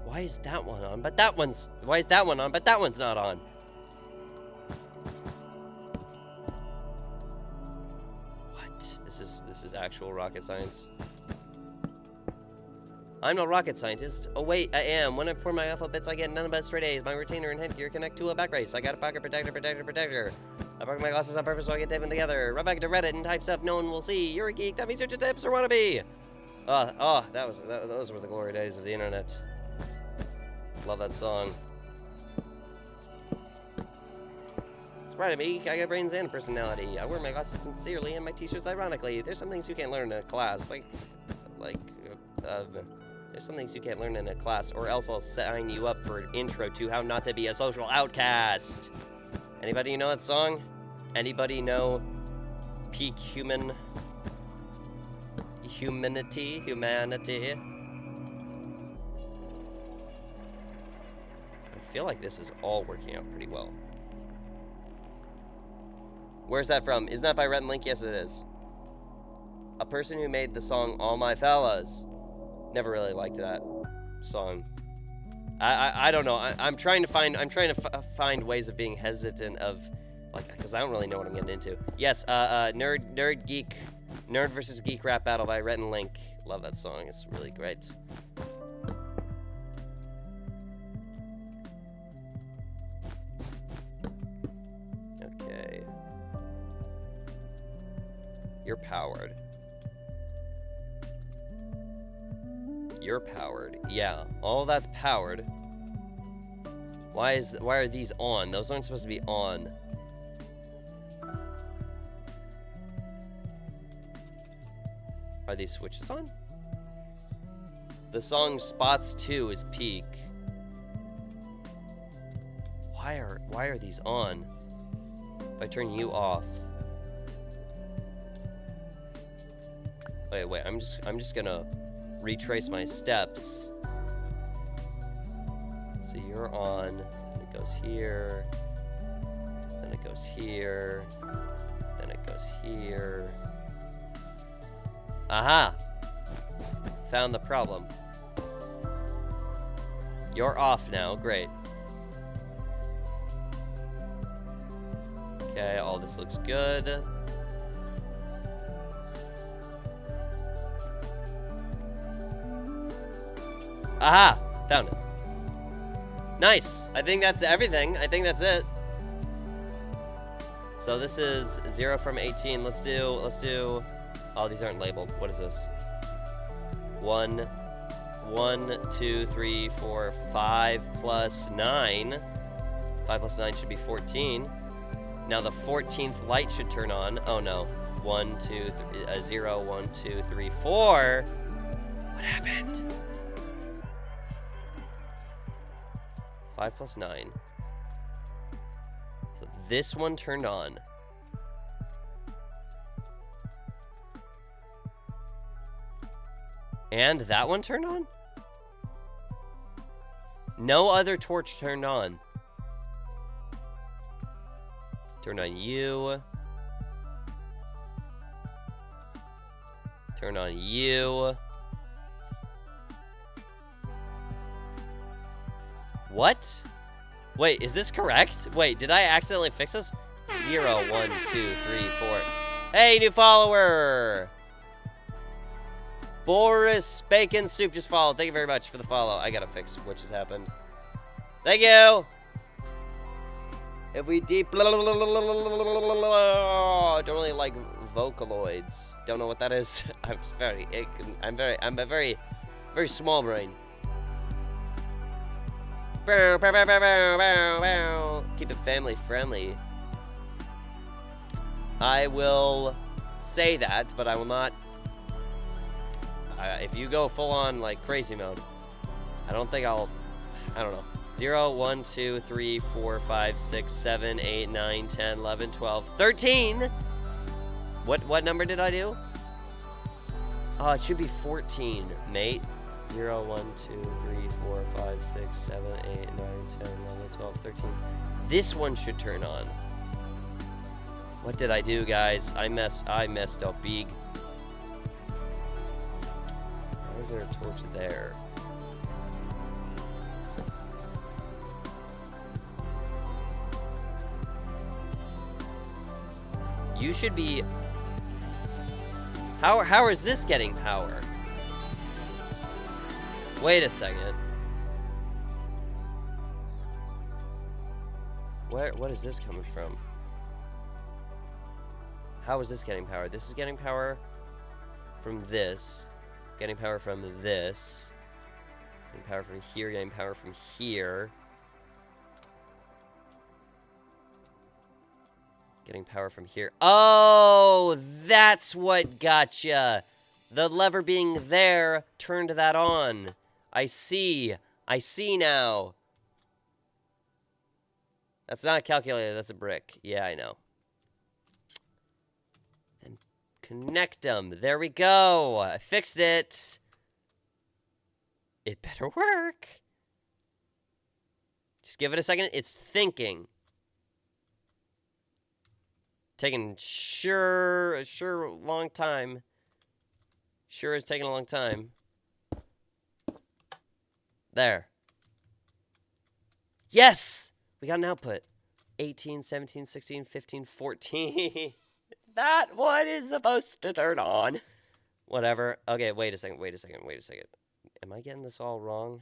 Why is that one on? Why is that one on, but that one's not on? This is actual rocket science. I'm no rocket scientist. Oh wait, I am. When I pour my alphabets, I get none but straight A's. My retainer and headgear connect to a back brace. I got a pocket protector. I park my glasses on purpose so I can tape them together. Run back to Reddit and type stuff no one will see. You're a geek. That means you're just tips or wannabe. Those were the glory days of the internet. Love that song. It's right of me. I got brains and a personality. I wear my glasses sincerely and my t-shirts ironically. There's some things you can't learn in a class, there's some things you can't learn in a class, or else I'll sign you up for an intro to how not to be a social outcast. Anybody know that song? Anybody know peak humanity? I feel like this is all working out pretty well. Where's that from? Isn't that by Rhett and Link? Yes, it is. A person who made the song All My Fellas. Never really liked that song. I don't know. I'm trying to find ways of being hesitant of, because I don't really know what I'm getting into. Yes, Nerd versus Geek rap battle by Rhett and Link. Love that song. It's really great. Okay. You're powered. You're powered. Yeah, all that's powered. Why are these on? Those aren't supposed to be on. Are these switches on? The song Spots 2 is peak. Why are these on? If I turn you off. Wait, I'm just gonna retrace my steps. So you're on, it goes here, then it goes here, then it goes here. Aha! Found the problem. You're off now, great. Okay, all this looks good. Aha! Found it. Nice! I think that's everything. I think that's it. So this is 0 from 18. Let's do, oh, these aren't labeled. What is this? 1, 2, 3, 4, 5 plus 9. 5 plus 9 should be 14. Now the 14th light should turn on. Oh no. 1, 2, 3, 0, 1, 2, 3, 4. What happened? 5 plus 9. So this one turned on. And that one turned on? No other torch turned on. Turn on you. Turn on you. What? Wait, is this correct? Wait, did I accidentally fix this? 0, 1, 2, 3, 4. Hey, new follower! Boris Bacon Soup just followed. Thank you very much for the follow. I gotta fix what just happened. Thank you! If we deep... Don't really like Vocaloids. Don't know what that is. I'm a very small brain. Keep it family friendly. I will say that, but I will not. If you go full on like crazy mode, I don't think I'll. I don't know. 0, 1, 2, 3, 4, 5, 6, 7, 8, 9, 10, 11, 12, 13. What number did I do? Oh, it should be 14, mate. 0, 1, 2, 3, 4, 5, 6, 7, 8, 9, 10, 11, 12, 13. This one should turn on. What did I do, guys? I messed up big. Why is there a torch there? You should be... How is this getting power? Wait a second. What is this coming from? How is this getting power? This is getting power from this. Getting power from this. Getting power from here, getting power from here. Getting power from here. Oh, that's what gotcha. The lever being there turned that on. I see. I see now. That's not a calculator, that's a brick. Yeah, I know. Then connect them. There we go. I fixed it. It better work. Just give it a second. It's thinking. Taking sure long time. Sure is taking a long time. There. Yes! We got an output. 18, 17, 16, 15, 14. That one is supposed to turn on. Whatever. Okay, wait a second. Am I getting this all wrong?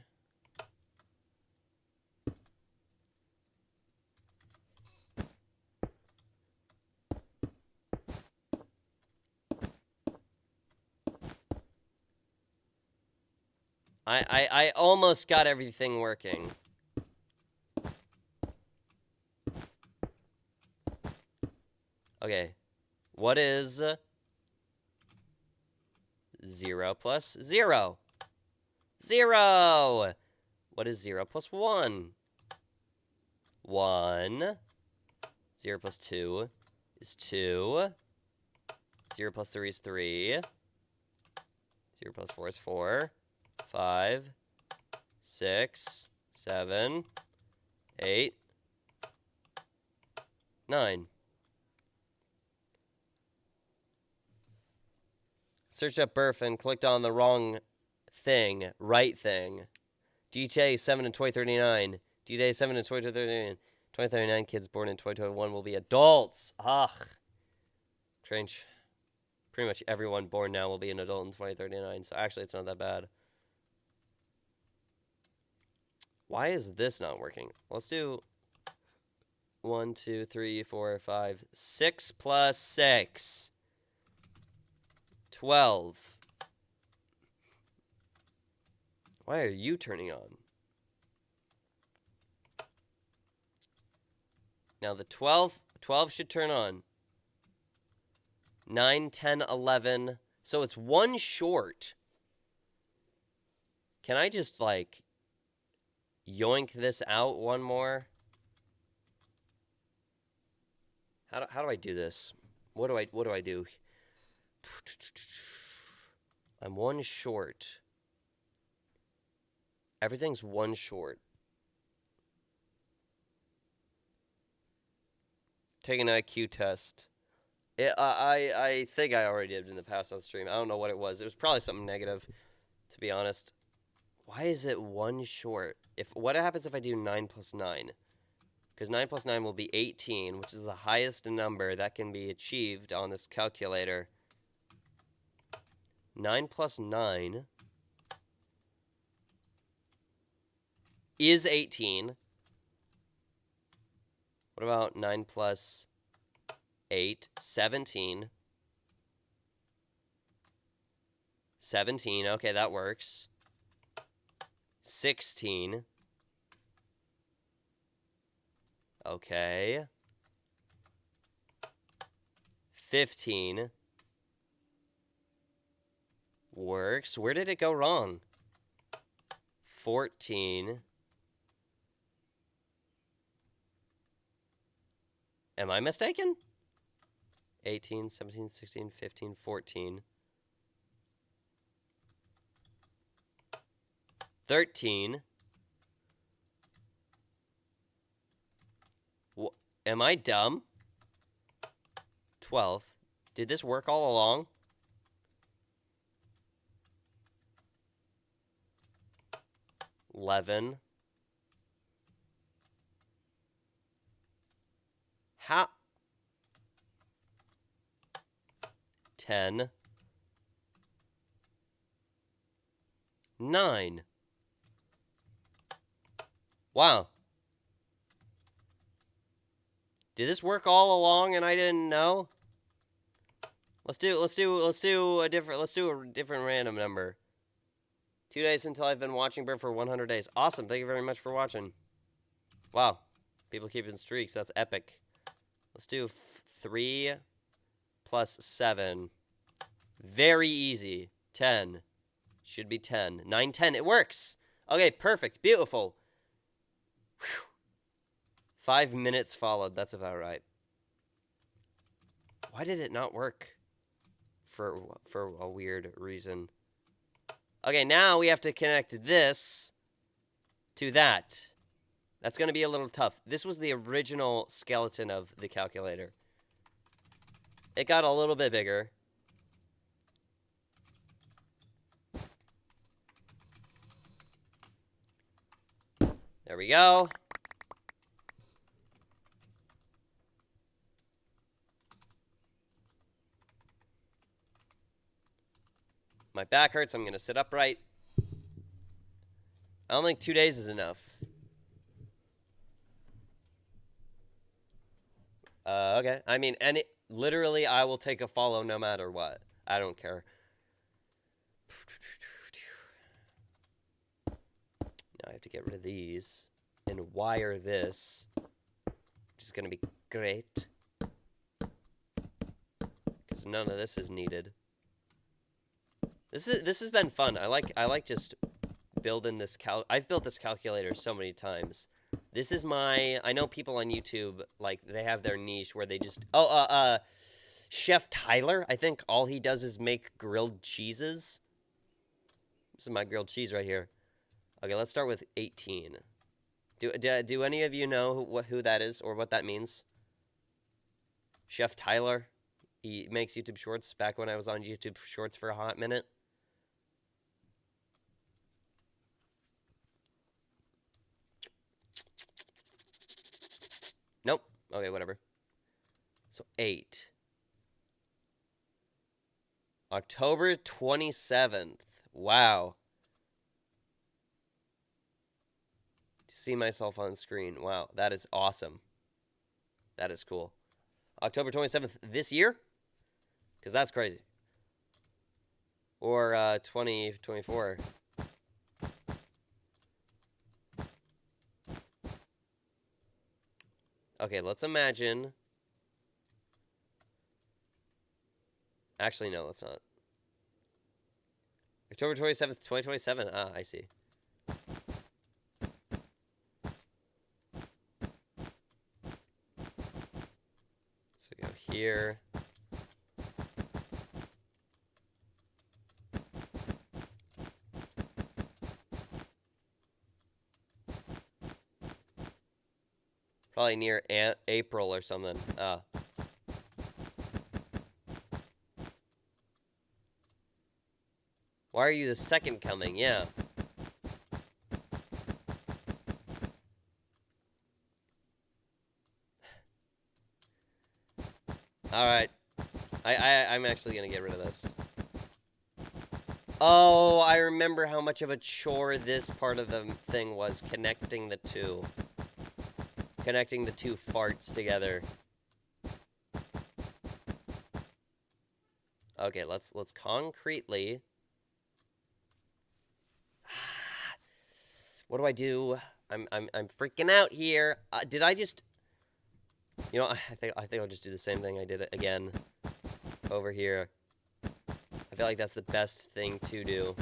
I almost got everything working. Okay. What is 0 plus 0. 0! What is 0 plus 1? 1. 0 plus 2 is 2. 0 plus 3 is 3. 0 plus 4 is 4. 5. 6. 7. 8. 9. Searched up Burf and clicked on the wrong thing. Right thing. GTA 7 in 2039. GTA 7 in 2039. 2039 kids born in 2021 will be adults. Ugh. Strange. Pretty much everyone born now will be an adult in 2039, so actually it's not that bad. Why is this not working? Let's do 1, 2, 3, 4, 5, 6 plus 6. 12. Why are you turning on? Now the 12 should turn on. 9, 10, 11. So it's one short. Can I just, like, yoink this out one more? How do I do this? What do I do? I'm one short. Everything's one short. Take an IQ test. I think I already did in the past on stream. I don't know what it was. It was probably something negative, to be honest. Why is it one short? What happens if I do 9 plus 9? Because 9 plus 9 will be 18, which is the highest number that can be achieved on this calculator. 9 plus 9 is 18. What about 9 plus 8? 17. 17, okay, that works. 16. Okay. 15. Works. Where did it go wrong? 14. Am I mistaken? 18, 17, 16, 15, 14. 13. Am I dumb? 12. Did this work all along? 11. How? 10. 9. Wow. Did this work all along and I didn't know? Let's do a different random number. 2 days until I've been watching Burf for 100 days. Awesome. Thank you very much for watching. Wow. People keeping streaks. That's epic. Let's do 3 plus 7. Very easy. 10. Should be 10. 9, 10. It works. Okay, perfect. Beautiful. Whew. 5 minutes followed. That's about right. Why did it not work? For a weird reason. Okay, now we have to connect this to that. That's going to be a little tough. This was the original skeleton of the calculator. It got a little bit bigger. There we go. My back hurts. I'm going to sit upright. I don't think 2 days is enough. Okay. I mean, literally, I will take a follow no matter what. I don't care. Now I have to get rid of these and wire this, which is going to be great. Because none of this is needed. This has been fun. I like just building this I've built this calculator so many times. This is my. I know people on YouTube like they have their niche where they just. Chef Tyler. I think all he does is make grilled cheeses. This is my grilled cheese right here. Okay, let's start with 18. Do any of you know who that is or what that means? Chef Tyler. He makes YouTube Shorts back when I was on YouTube Shorts for a hot minute. Nope. Okay, whatever. So 8. October 27th. Wow. See myself on screen. Wow, that is awesome. That is cool. October 27th this year? Because that's crazy. Or 2024. Okay, let's imagine. Actually, no, let's not. October 27th, 2027. Ah, I see. So go here. Probably near April or something. Why are you the second coming? Yeah. Alright. I'm actually gonna get rid of this. Oh, I remember how much of a chore this part of the thing was, connecting the two. Connecting the two farts together. Okay, let's concretely. What do I do? I'm freaking out here. Did I just? You know, I think I'll just do the same thing I did again over here. I feel like that's the best thing to do.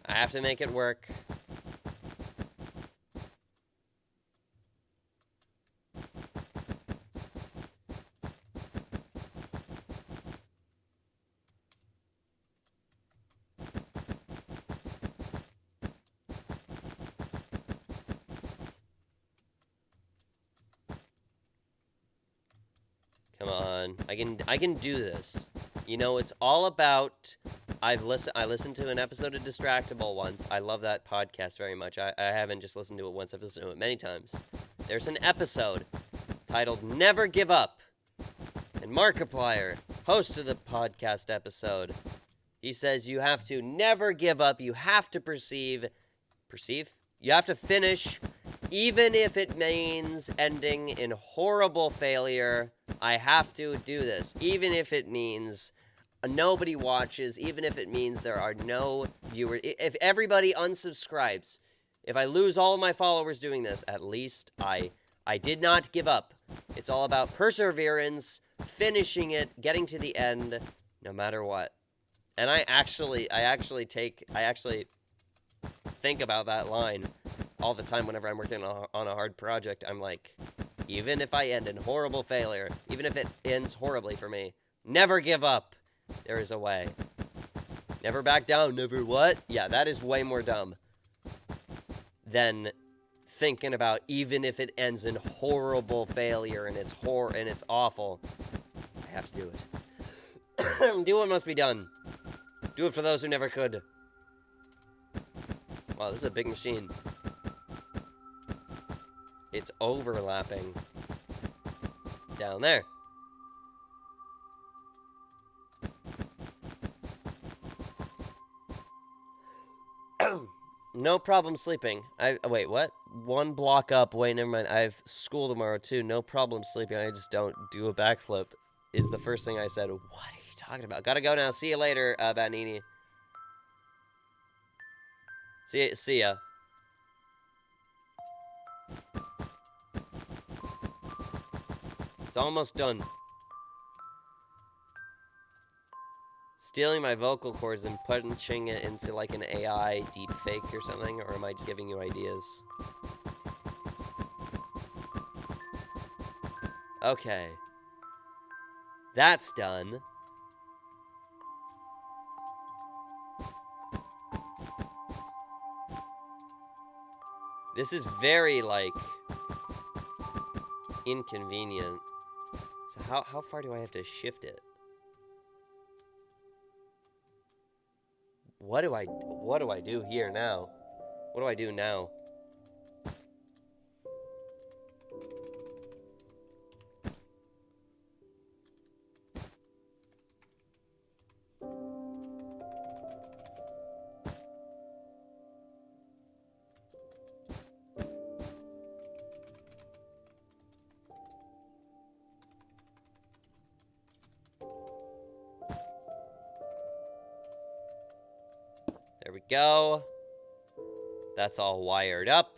I have to make it work. Come on. I can do this. You know, it's all about I listened to an episode of Distractable once. I love that podcast very much. I haven't just listened to it once, I've listened to it many times. There's an episode titled Never Give Up. And Markiplier, host of the podcast episode, he says you have to never give up. You have to perceive? You have to finish, even if it means ending in horrible failure. I have to do this, even if it means nobody watches, even if it means there are no viewers. If everybody unsubscribes, if I lose all of my followers doing this, at least I did not give up. It's all about perseverance, finishing it, getting to the end, no matter what. And I actually think about that line all the time whenever I'm working on a hard project. I'm like, even if I end in horrible failure, even if it ends horribly for me, never give up. There is a way. Never back down, never what? Yeah, that is way more dumb than thinking about even if it ends in horrible failure and it's awful. I have to do it. Do what must be done. Do it for those who never could. Wow, this is a big machine. It's overlapping down there. No problem sleeping. Wait, what? One block up. Wait, never mind. I have school tomorrow too. No problem sleeping. I just don't do a backflip. Is the first thing I said. What are you talking about? Gotta go now. See you later, Banini. See ya. It's almost done. Stealing my vocal cords and punching it into like an AI deep fake or something, or am I just giving you ideas? Okay. That's done. This is very, like, inconvenient. So how far do I have to shift it? What do I do here now? What do I do now? There we go. That's all wired up.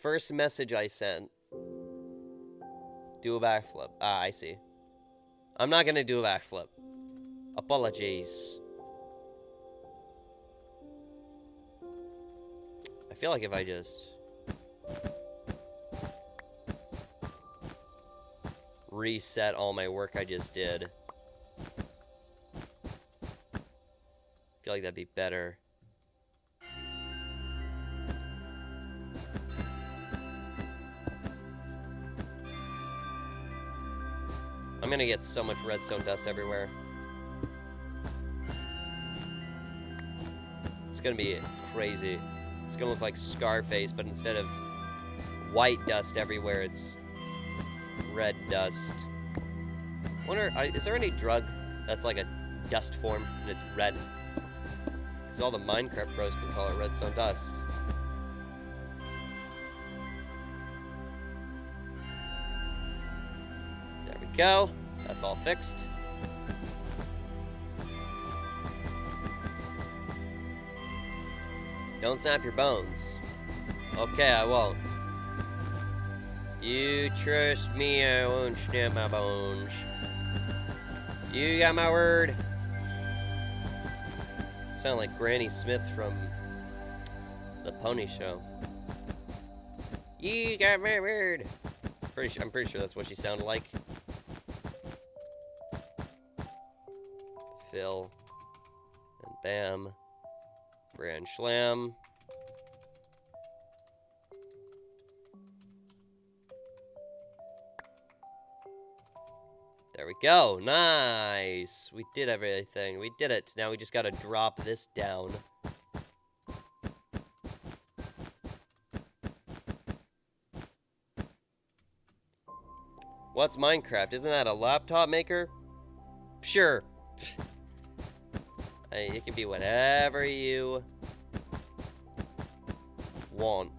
First message I sent. Do a backflip. Ah, I see. I'm not gonna do a backflip. Apologies. I feel like if I just reset all my work I just did, I feel like that'd be better. I'm gonna get so much redstone dust everywhere. It's gonna be crazy. It's gonna look like Scarface, but instead of white dust everywhere, it's red dust. Wonder, is there any drug that's like a dust form and it's red? Because all the Minecraft pros can call it redstone dust. There we go. That's all fixed. Don't snap your bones. Okay, I won't. You trust me, I won't snap my bones. You got my word. Sound like Granny Smith from The Pony Show. You got my word. I'm pretty sure that's what she sounded like. Fill. And bam. Grand slam. There we go. Nice. We did everything. We did it. Now we just gotta drop this down. What's Minecraft? Isn't that a laptop maker? Sure. It can be whatever you want.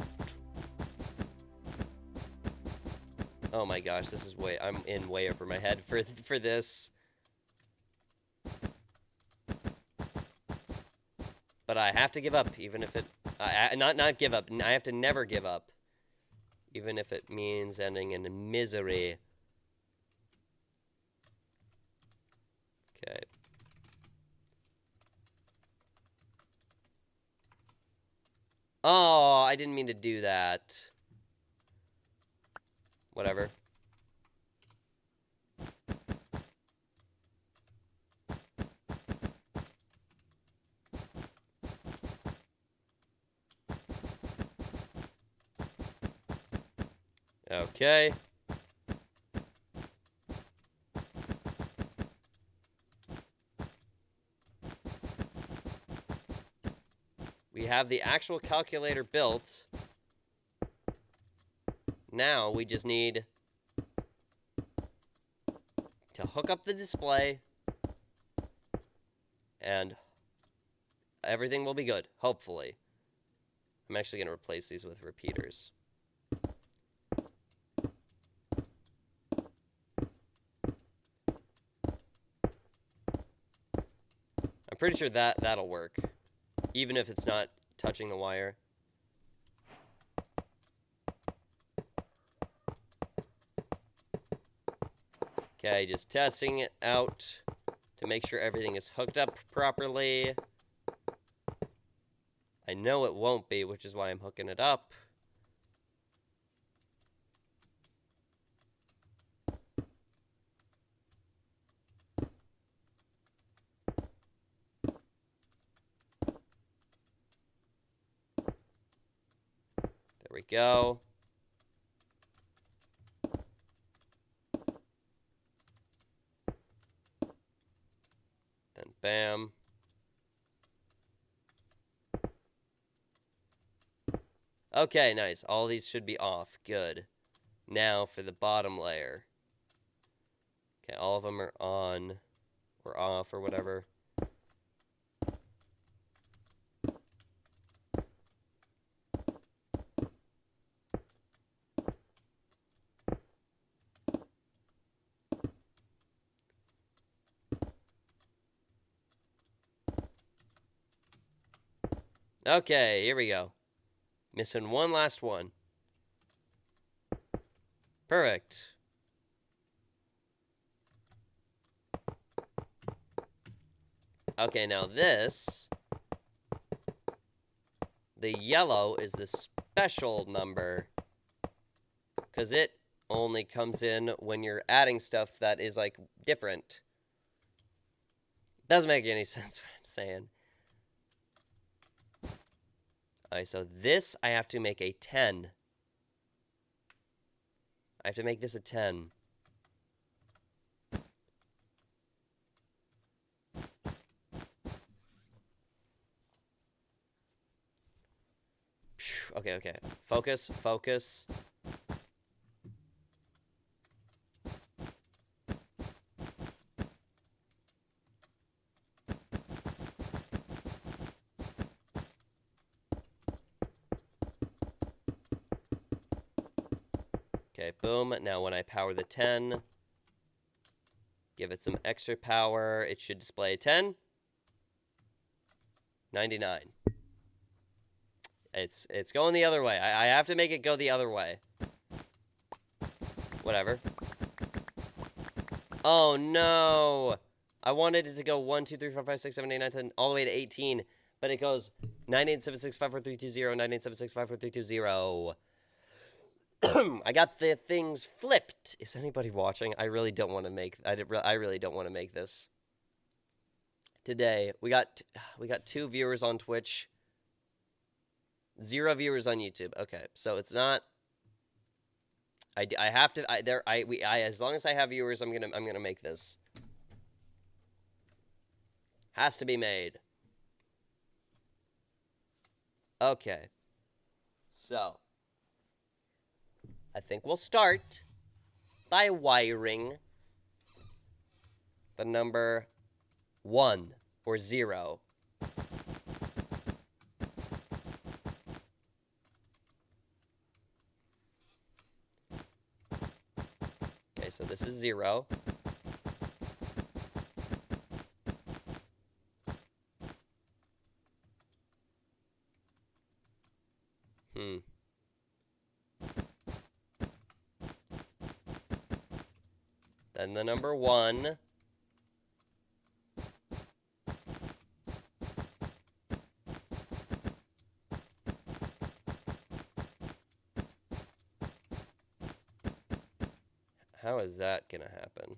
Oh my gosh, this is I'm in way over my head for this. But I have to give up, even if it, not give up. I have to never give up, even if it means ending in misery. Okay. Oh, I didn't mean to do that. Whatever. Okay. We have the actual calculator built. Now we just need to hook up the display and everything will be good, hopefully. I'm actually going to replace these with repeaters. I'm pretty sure that'll work, even if it's not touching the wire. Okay, just testing it out to make sure everything is hooked up properly. I know it won't be, which is why I'm hooking it up. There we go. Then bam. Okay, nice. All these should be off. Good. Now for the bottom layer. Okay, all of them are on or off or whatever. Okay, here we go. Missing one last one. Perfect. Okay, now this, the yellow is the special number, because it only comes in when you're adding stuff that is, like, different. Doesn't make any sense what I'm saying. Alright, so this I have to make a 10. I have to make this a 10. Okay, okay. Focus, focus. Okay, boom. Now when I power the 10, give it some extra power, it should display 10. 99. It's going the other way. I have to make it go the other way. Whatever. Oh, no. I wanted it to go 1, 2, 3, 4, 5, 6, 7, 8, 9, 10, all the way to 18. But it goes 987654320, 987654320. I got the things flipped. Is anybody watching? I really don't want to make... I really don't want to make this. Today, we got 2 viewers on Twitch. 0 viewers on YouTube. Okay, so it's not... I have to... as long as I have viewers, I'm gonna make this. Has to be made. Okay. So... I think we'll start by wiring the number 1 or 0. Okay, so this is 0. Then the number 1. How is that gonna happen?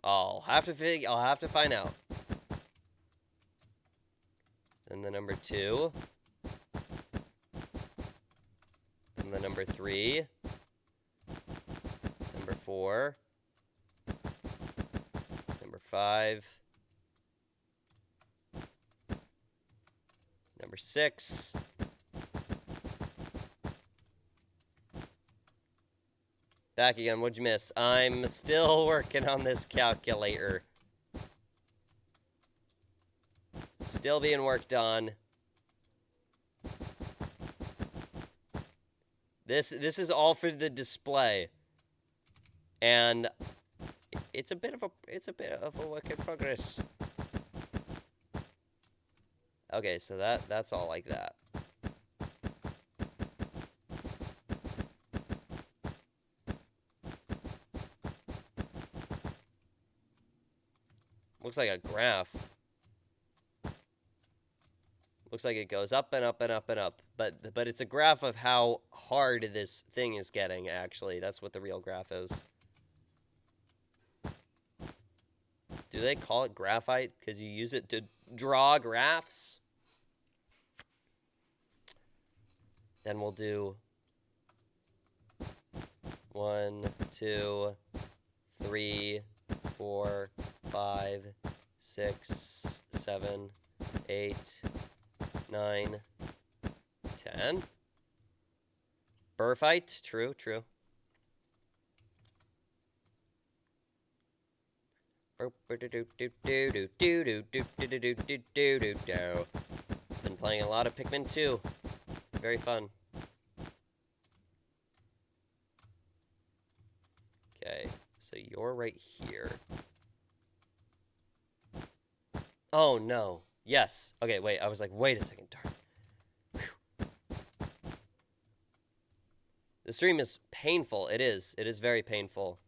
I'll have to find out. Then the number 2. And the number 3. Number 4. Number 5. Number 6. Back again, what'd you miss? I'm still working on this calculator. Still being worked on. This is all for the display. And it's a bit of a work in progress. Okay, so that's all like that. looks like a graph. Looks like it goes up and up and up and up. But it's a graph of how hard this thing is getting, actually. That's what the real graph is. Do they call it graphite because you use it to draw graphs? Then we'll do 1, 2, 3, 4, 5, 6, 7, 8, 9, 10. Burfite, true. Been playing a lot of Pikmin 2. Very fun. Okay, so you're right here. Oh no. Yes. Okay, wait. I was like, wait a second. Darn. Whew. The stream is painful. It is. It is very painful.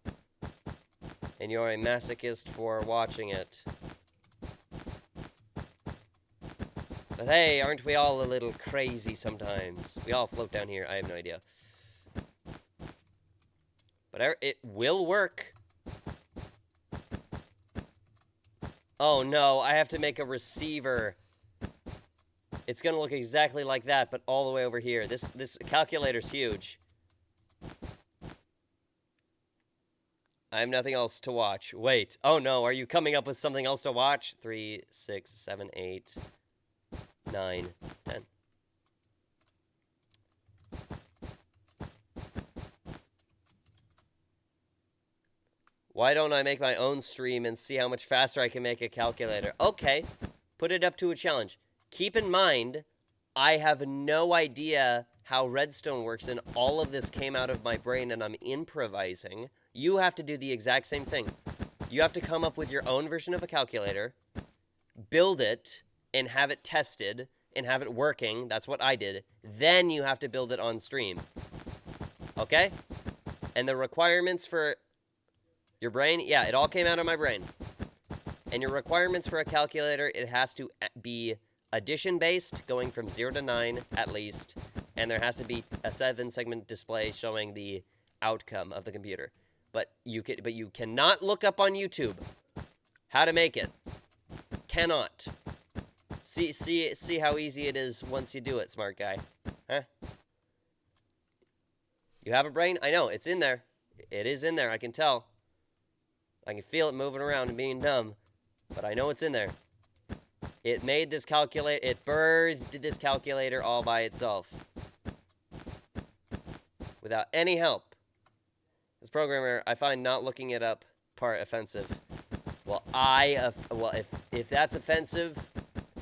And you're a masochist for watching it. But hey, aren't we all a little crazy sometimes? We all float down here. I have no idea. But it will work. Oh no, I have to make a receiver. It's gonna look exactly like that, but all the way over here. This calculator's huge. I have nothing else to watch. Wait. Oh no, are you coming up with something else to watch? 3, 6, 7, 8, 9, 10. Why don't I make my own stream and see how much faster I can make a calculator? Okay, put it up to a challenge. Keep in mind, I have no idea how Redstone works, and all of this came out of my brain, and I'm improvising. You have to do the exact same thing. You have to come up with your own version of a calculator, build it, and have it tested, and have it working. That's what I did. Then you have to build it on stream. Okay? And the requirements for your brain, yeah, it all came out of my brain. And your requirements for a calculator, it has to be addition-based, going from 0 to 9 at least. And there has to be a 7-segment display showing the outcome of the computer. But you cannot look up on YouTube how to make it. Cannot. See how easy it is once you do it, smart guy. Huh? You have a brain? I know, it's in there. It is in there, I can tell. I can feel it moving around and being dumb. But I know it's in there. It made this calculator, it birthed this calculator all by itself. Without any help. As programmer, I find not looking it up part offensive. Well, if that's offensive,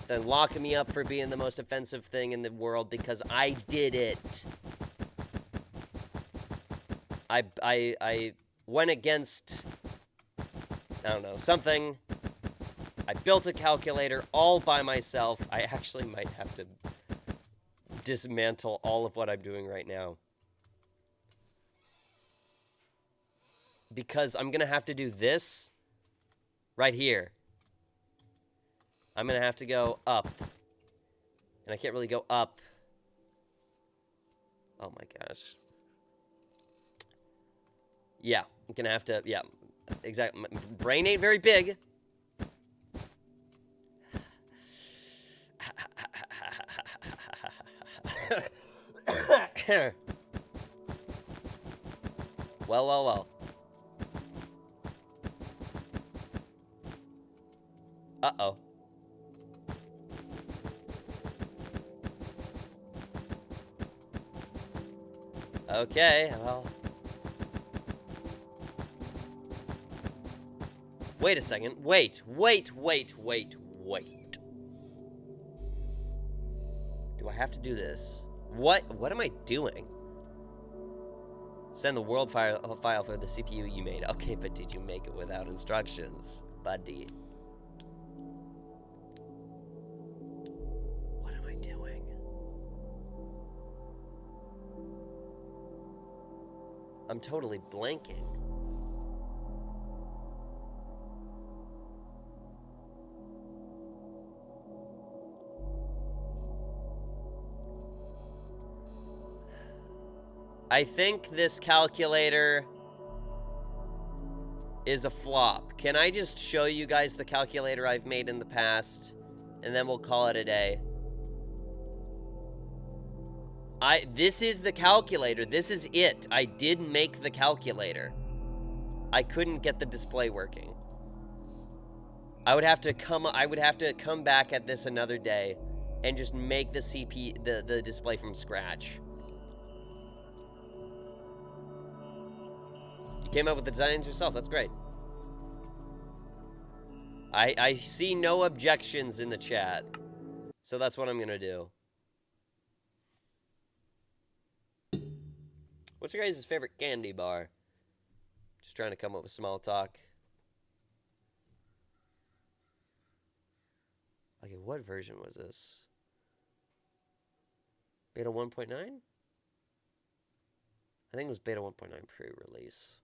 then lock me up for being the most offensive thing in the world because I did it. I went against, I don't know, something. I built a calculator all by myself. I actually might have to dismantle all of what I'm doing right now. Because I'm going to have to do this right here. I'm going to have to go up. And I can't really go up. Oh my gosh. Yeah, I'm going to have to, yeah, exactly. My brain ain't very big. Well. Uh-oh. Okay, well. Wait a second. Wait. Do I have to do this? What am I doing? Send the world file for the CPU you made. Okay, but did you make it without instructions, buddy? What am I doing? I'm totally blanking. I think this calculator is a flop. Can I just show you guys the calculator I've made in the past, and then we'll call it a day? This is the calculator. This is it. I did make the calculator. I couldn't get the display working. I would have to come back at this another day and just make the display from scratch. You came up with the designs yourself. That's great. I see no objections in the chat. So that's what I'm gonna do. What's your guys' favorite candy bar? Just trying to come up with small talk. Okay, what version was this? Beta 1.9? I think it was Beta 1.9 pre-release.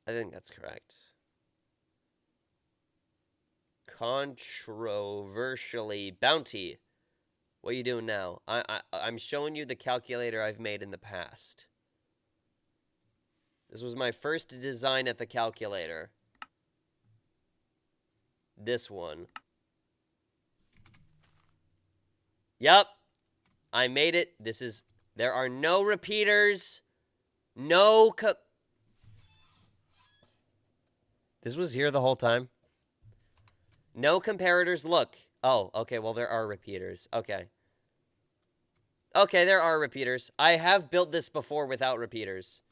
I think that's correct. Controversially Bounty. What are you doing now? I'm showing you the calculator I've made in the past. This was my first design at the calculator. This one. Yep. I made it. There are no repeaters. This was here the whole time. No comparators. Look. Oh, okay. Well, there are repeaters. Okay. Okay, there are repeaters. I have built this before without repeaters.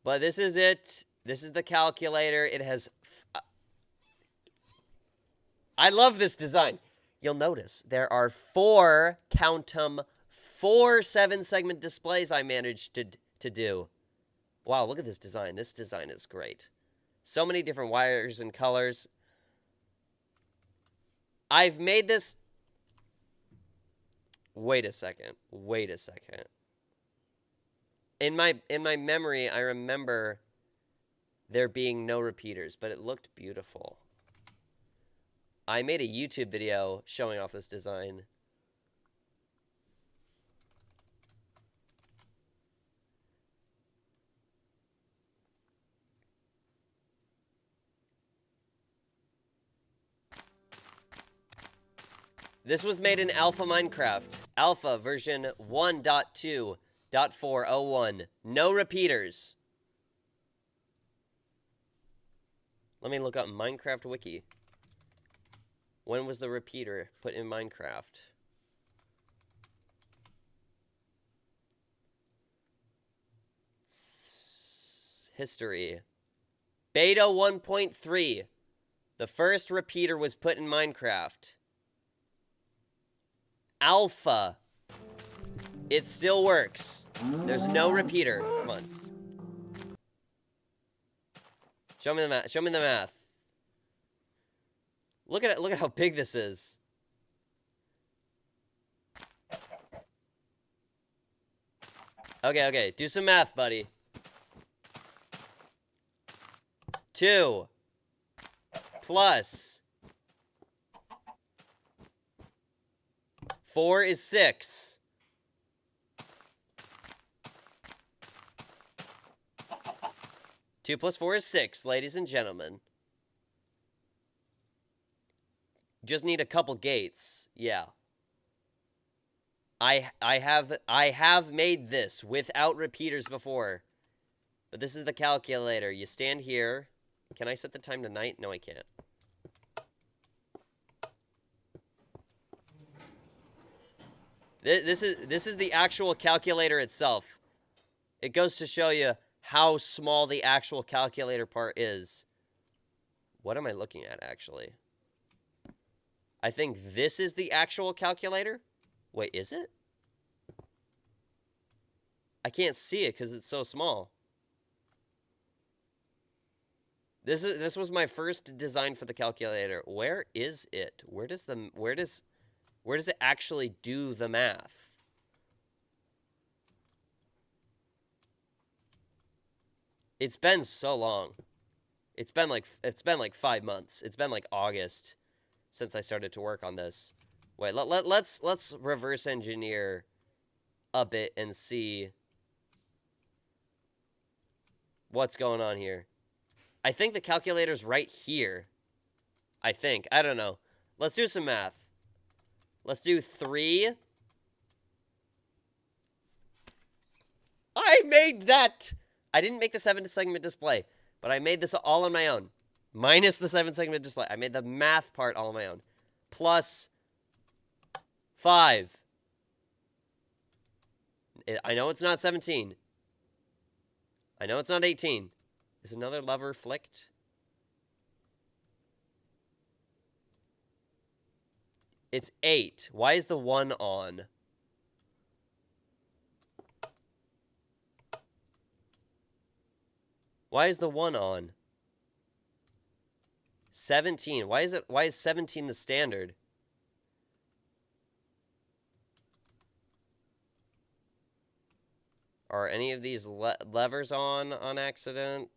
But this is it. This is the calculator. It has... I love this design. You'll notice there are 4, count 'em, 4 7-segment displays I managed to do. Wow, look at this design. This design is great. So many different wires and colors. I've made this... Wait a second. In my memory, I remember there being no repeaters, but it looked beautiful. I made a YouTube video showing off this design. This was made in Alpha Minecraft. Alpha version 1.2.401. No repeaters. Let me look up Minecraft Wiki. When was the repeater put in Minecraft? History. Beta 1.3. The first repeater was put in Minecraft. Alpha. It still works. There's no repeater. Come on. Show me the math. Show me the math. Look at it. Look at how big this is. Okay. Do some math, buddy. 2 plus 4 is 6. 2 plus 4 is 6, ladies and gentlemen. Just need a couple gates. Yeah. I have made this without repeaters before. But this is the calculator. You stand here. Can I set the time to night? No, I can't. This is the actual calculator itself. It goes to show you how small the actual calculator part is. What am I looking at, actually? I think this is the actual calculator. Wait, is it? I can't see it because it's so small. This was my first design for the calculator. Where is it? Where does it actually do the math? It's been so long. It's been like 5 months. It's been like August since I started to work on this. Wait, let's reverse engineer a bit and see what's going on here. I think the calculator's right here. I think. I don't know. Let's do some math. Let's do 3. I made that! I didn't make the 7-segment display, but I made this all on my own. Minus the 7-segment display. I made the math part all on my own. Plus 5. I know it's not 17. I know it's not 18. Is another lever flicked? It's 8. Why is the 1 on? Why is the 1 on? 17. Why is 17 the standard? Are any of these levers on accident?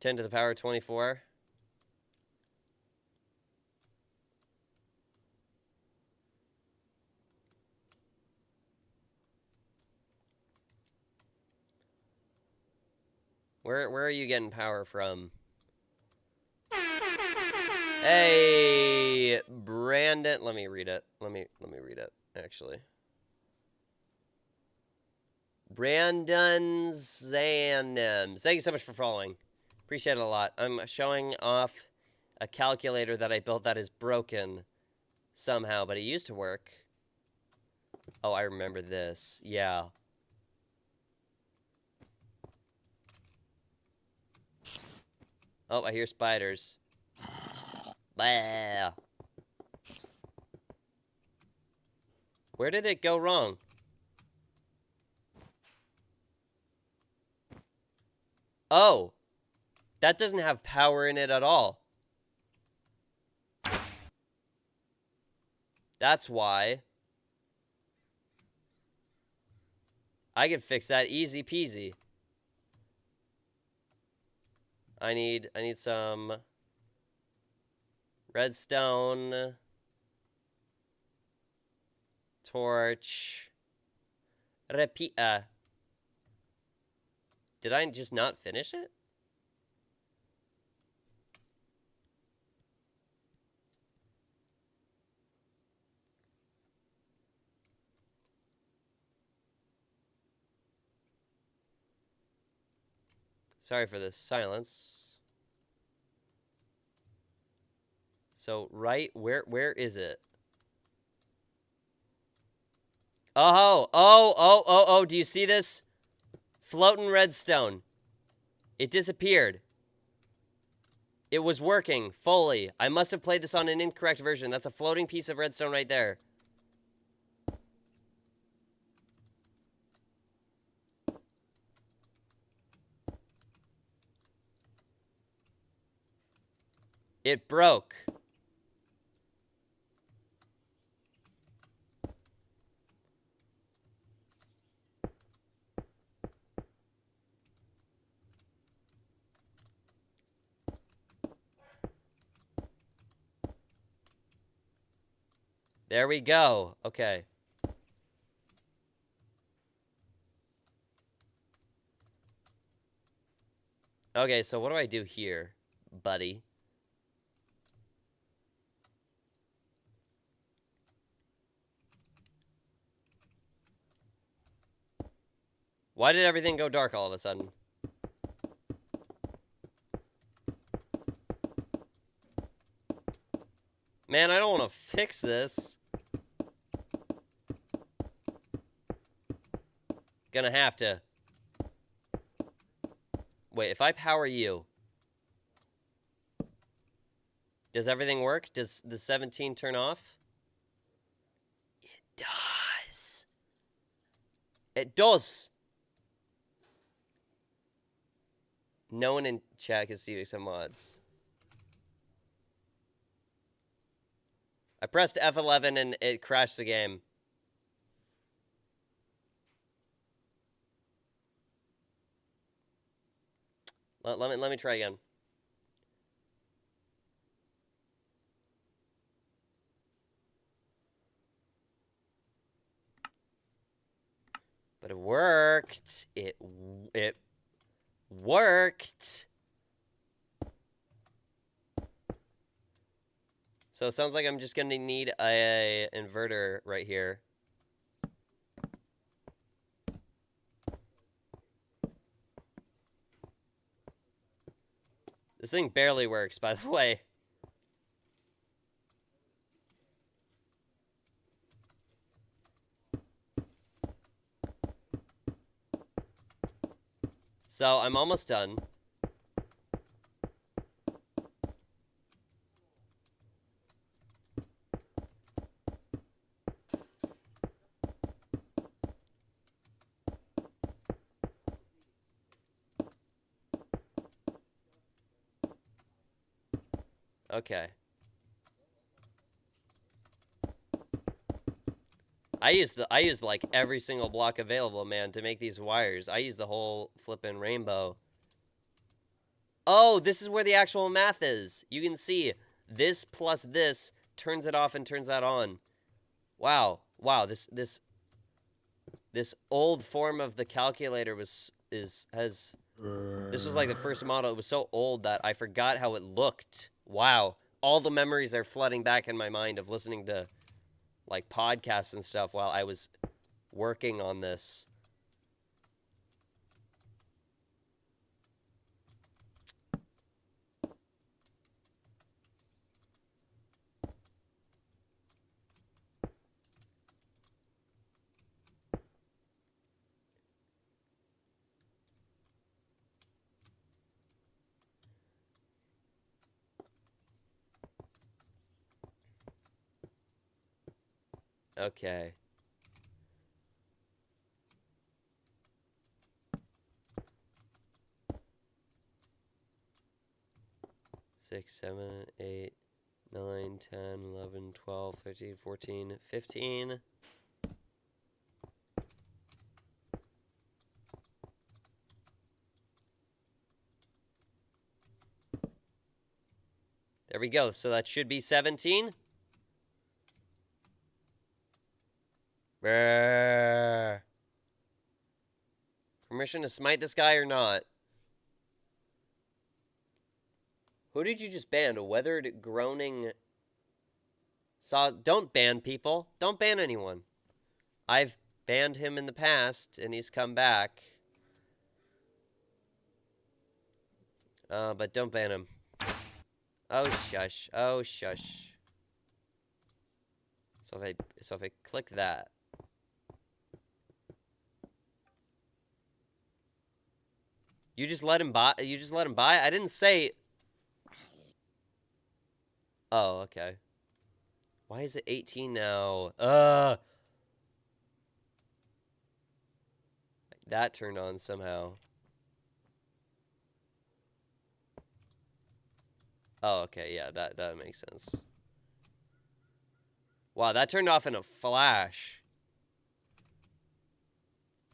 10 to the power 24. Where are you getting power from? Hey, Brandon. Let me read it. Let me read it, actually. Brandon Zanem. Thank you so much for following. Appreciate it a lot. I'm showing off a calculator that I built that is broken somehow, but it used to work. Oh, I remember this. Yeah. Oh, I hear spiders. Blah. Where did it go wrong? Oh. That doesn't have power in it at all. That's why. I can fix that easy peasy. I need some redstone, torch, repeat. Did I just not finish it? Sorry for this silence. So, right, where is it? Oh, do you see this? Floating redstone. It disappeared. It was working fully. I must have played this on an incorrect version. That's a floating piece of redstone right there. It broke. There we go. Okay. Okay, so what do I do here, buddy? Why did everything go dark all of a sudden? Man, I don't want to fix this. Gonna have to. Wait, if I power you, does everything work? Does the 17 turn off? It does. It does. No one in chat can see some mods. I pressed F11 and it crashed the game. Let me try again. But it worked. It worked. So it sounds like I'm just gonna need a inverter right here. This thing barely works, by the way. So I'm almost done. Okay. I used like every single block available, man, to make these wires. I used the whole flippin' rainbow. Oh, this is where the actual math is. You can see this plus this turns it off and turns that on. Wow. Wow, this old form of the calculator this was like the first model. It was so old that I forgot how it looked. Wow. All the memories are flooding back in my mind of listening to like podcasts and stuff while I was working on this. Okay. Six, 7, 8, 9, 10, 11, 12, 13, 14, 15. There we go. So that should be 17. Brrr. Permission to smite this guy or not? Who did you just ban? A weathered, groaning... Don't ban people. Don't ban anyone. I've banned him in the past, and he's come back. But don't ban him. Oh, shush. Oh, shush. So if I click that... You just let him buy? You just let him buy? I didn't say... Oh, okay. Why is it 18 now? That turned on somehow. Oh, okay, yeah, that makes sense. Wow, that turned off in a flash.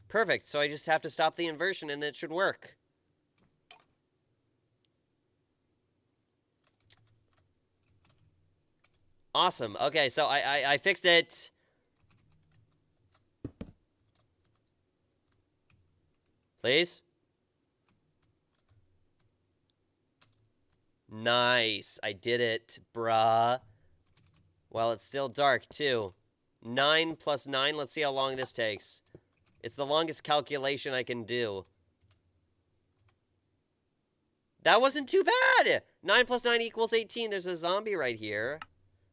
Perfect, so I just have to stop the inversion and it should work. Awesome. Okay, so I fixed it. Please? Nice. I did it, bruh. Well, it's still dark, too. 9 plus 9. Let's see how long this takes. It's the longest calculation I can do. That wasn't too bad! 9 plus 9 equals 18. There's a zombie right here.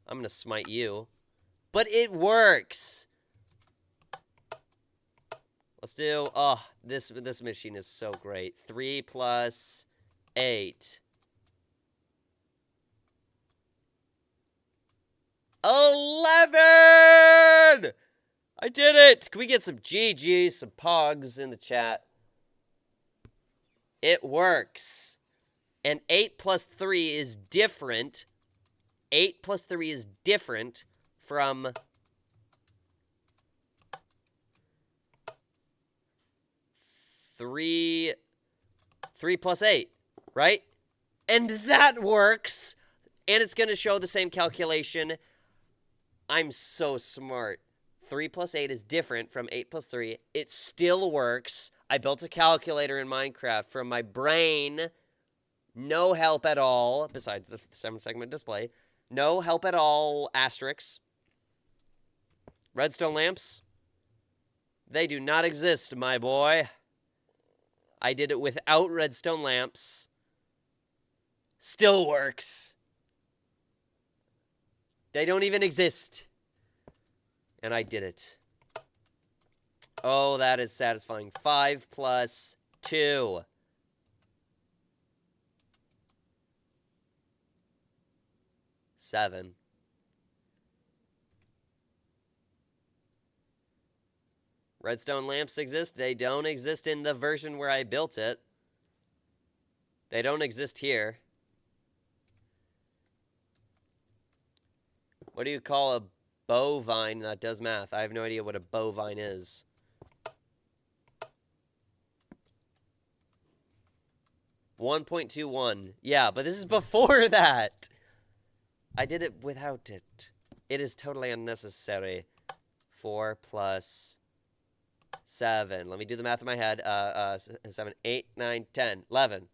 I'm gonna smite you. But it works! Let's do... Oh, this machine is so great. 3 plus 8. 11! I did it! Can we get some GG, some pogs in the chat? It works. And 8 plus 3 is different. 8 plus 3 is different from... 3 plus 8. right? And that works. And it's going to show the same calculation. I'm so smart. 3 plus 8 is different from 8 plus 3. It still works. I built a calculator in Minecraft from my brain. No help at all, besides the 7-segment display. No help at all, asterisks. Redstone lamps. They do not exist, my boy. I did it without redstone lamps. Still works. They don't even exist. And I did it. Oh, that is satisfying. 5 plus 2. Seven. Redstone lamps exist. They don't exist in the version where I built it. They don't exist here. What do you call a bovine that does math? I have no idea what a bovine is. $1.21. Yeah, but this is before that. I did it without it. It is totally unnecessary. 4 plus 7. Let me do the math in my head. 7, 8, 9, 10, 11.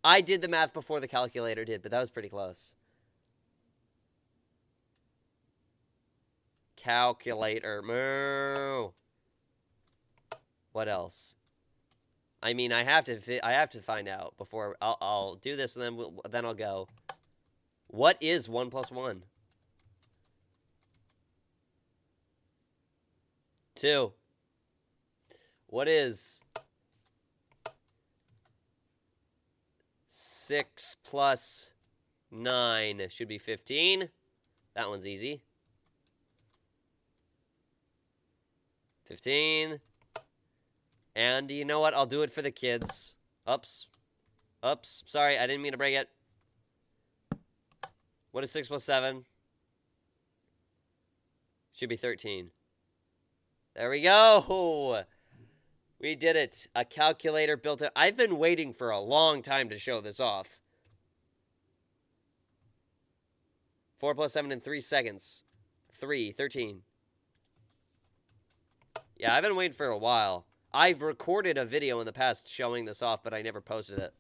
I did the math before the calculator did, but that was pretty close. Calculator. Moo. What else? I mean, I have to find out before I'll do this, and then I'll go. What is 1 plus 1? 2. What is 6 plus 9? Should be 15. That one's easy. 15. And you know what? I'll do it for the kids. Oops. Oops. Sorry, I didn't mean to break it. What is 6 plus 7? Should be 13. There we go. We did it. A calculator built it. I've been waiting for a long time to show this off. 4 plus 7 in 3 seconds. 13. Yeah, I've been waiting for a while. I've recorded a video in the past showing this off, but I never posted it.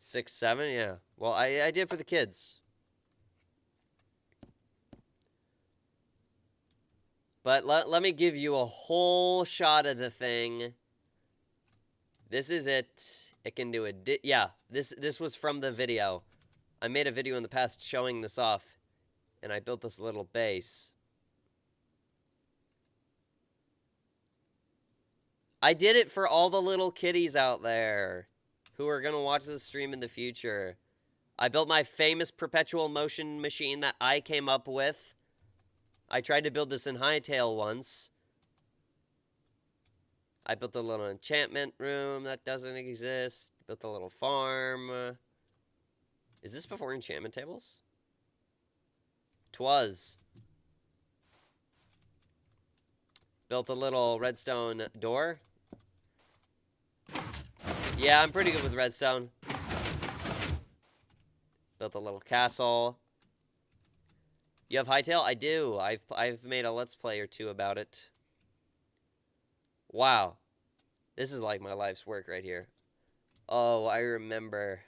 6, 7, yeah. Well, I did for the kids. But let me give you a whole shot of the thing. This is it. It can do it. Yeah, this was from the video. I made a video in the past showing this off, and I built this little base. I did it for all the little kitties out there who are going to watch this stream in the future. I built my famous perpetual motion machine that I came up with. I tried to build this in Hytale once. I built a little enchantment room that doesn't exist. Built a little farm. Is this before enchantment tables? 'Twas. Built a little redstone door. Yeah, I'm pretty good with redstone. Built a little castle. You have Hytale? I do. I've made a Let's Play or two about it. Wow. This is like my life's work right here. Oh, I remember.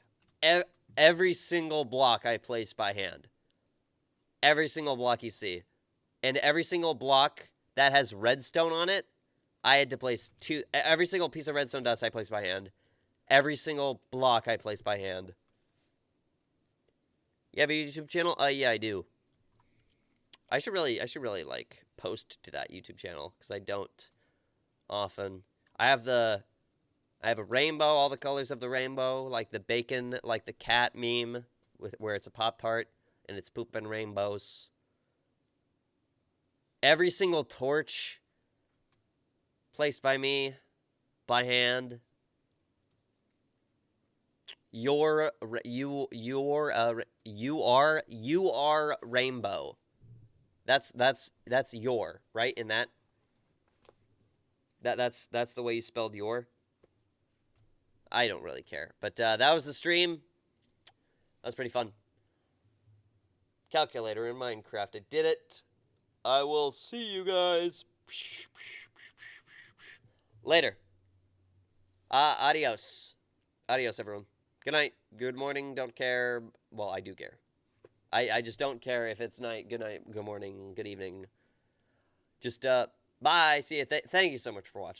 Every single block I placed by hand. Every single block you see. And every single block that has redstone on it, I had to place 2. Every single piece of redstone dust I placed by hand. Every single block I placed by hand. You have a YouTube channel? Yeah, I do. I should really like post to that YouTube channel because I don't often. I have a rainbow, all the colors of the rainbow, like the bacon, like the cat meme where it's a Pop-Tart and it's pooping rainbows. Every single torch placed by me by hand. You are rainbow. That's your, right? In that's the way you spelled your. I don't really care. But that was the stream. That was pretty fun. Calculator in Minecraft. I did it. I will see you guys later. Adios. Adios, everyone. Good night. Good morning. Don't care. Well, I do care. I just don't care if it's night. Good night. Good morning. Good evening. Just, bye. See you. Thank you so much for watching.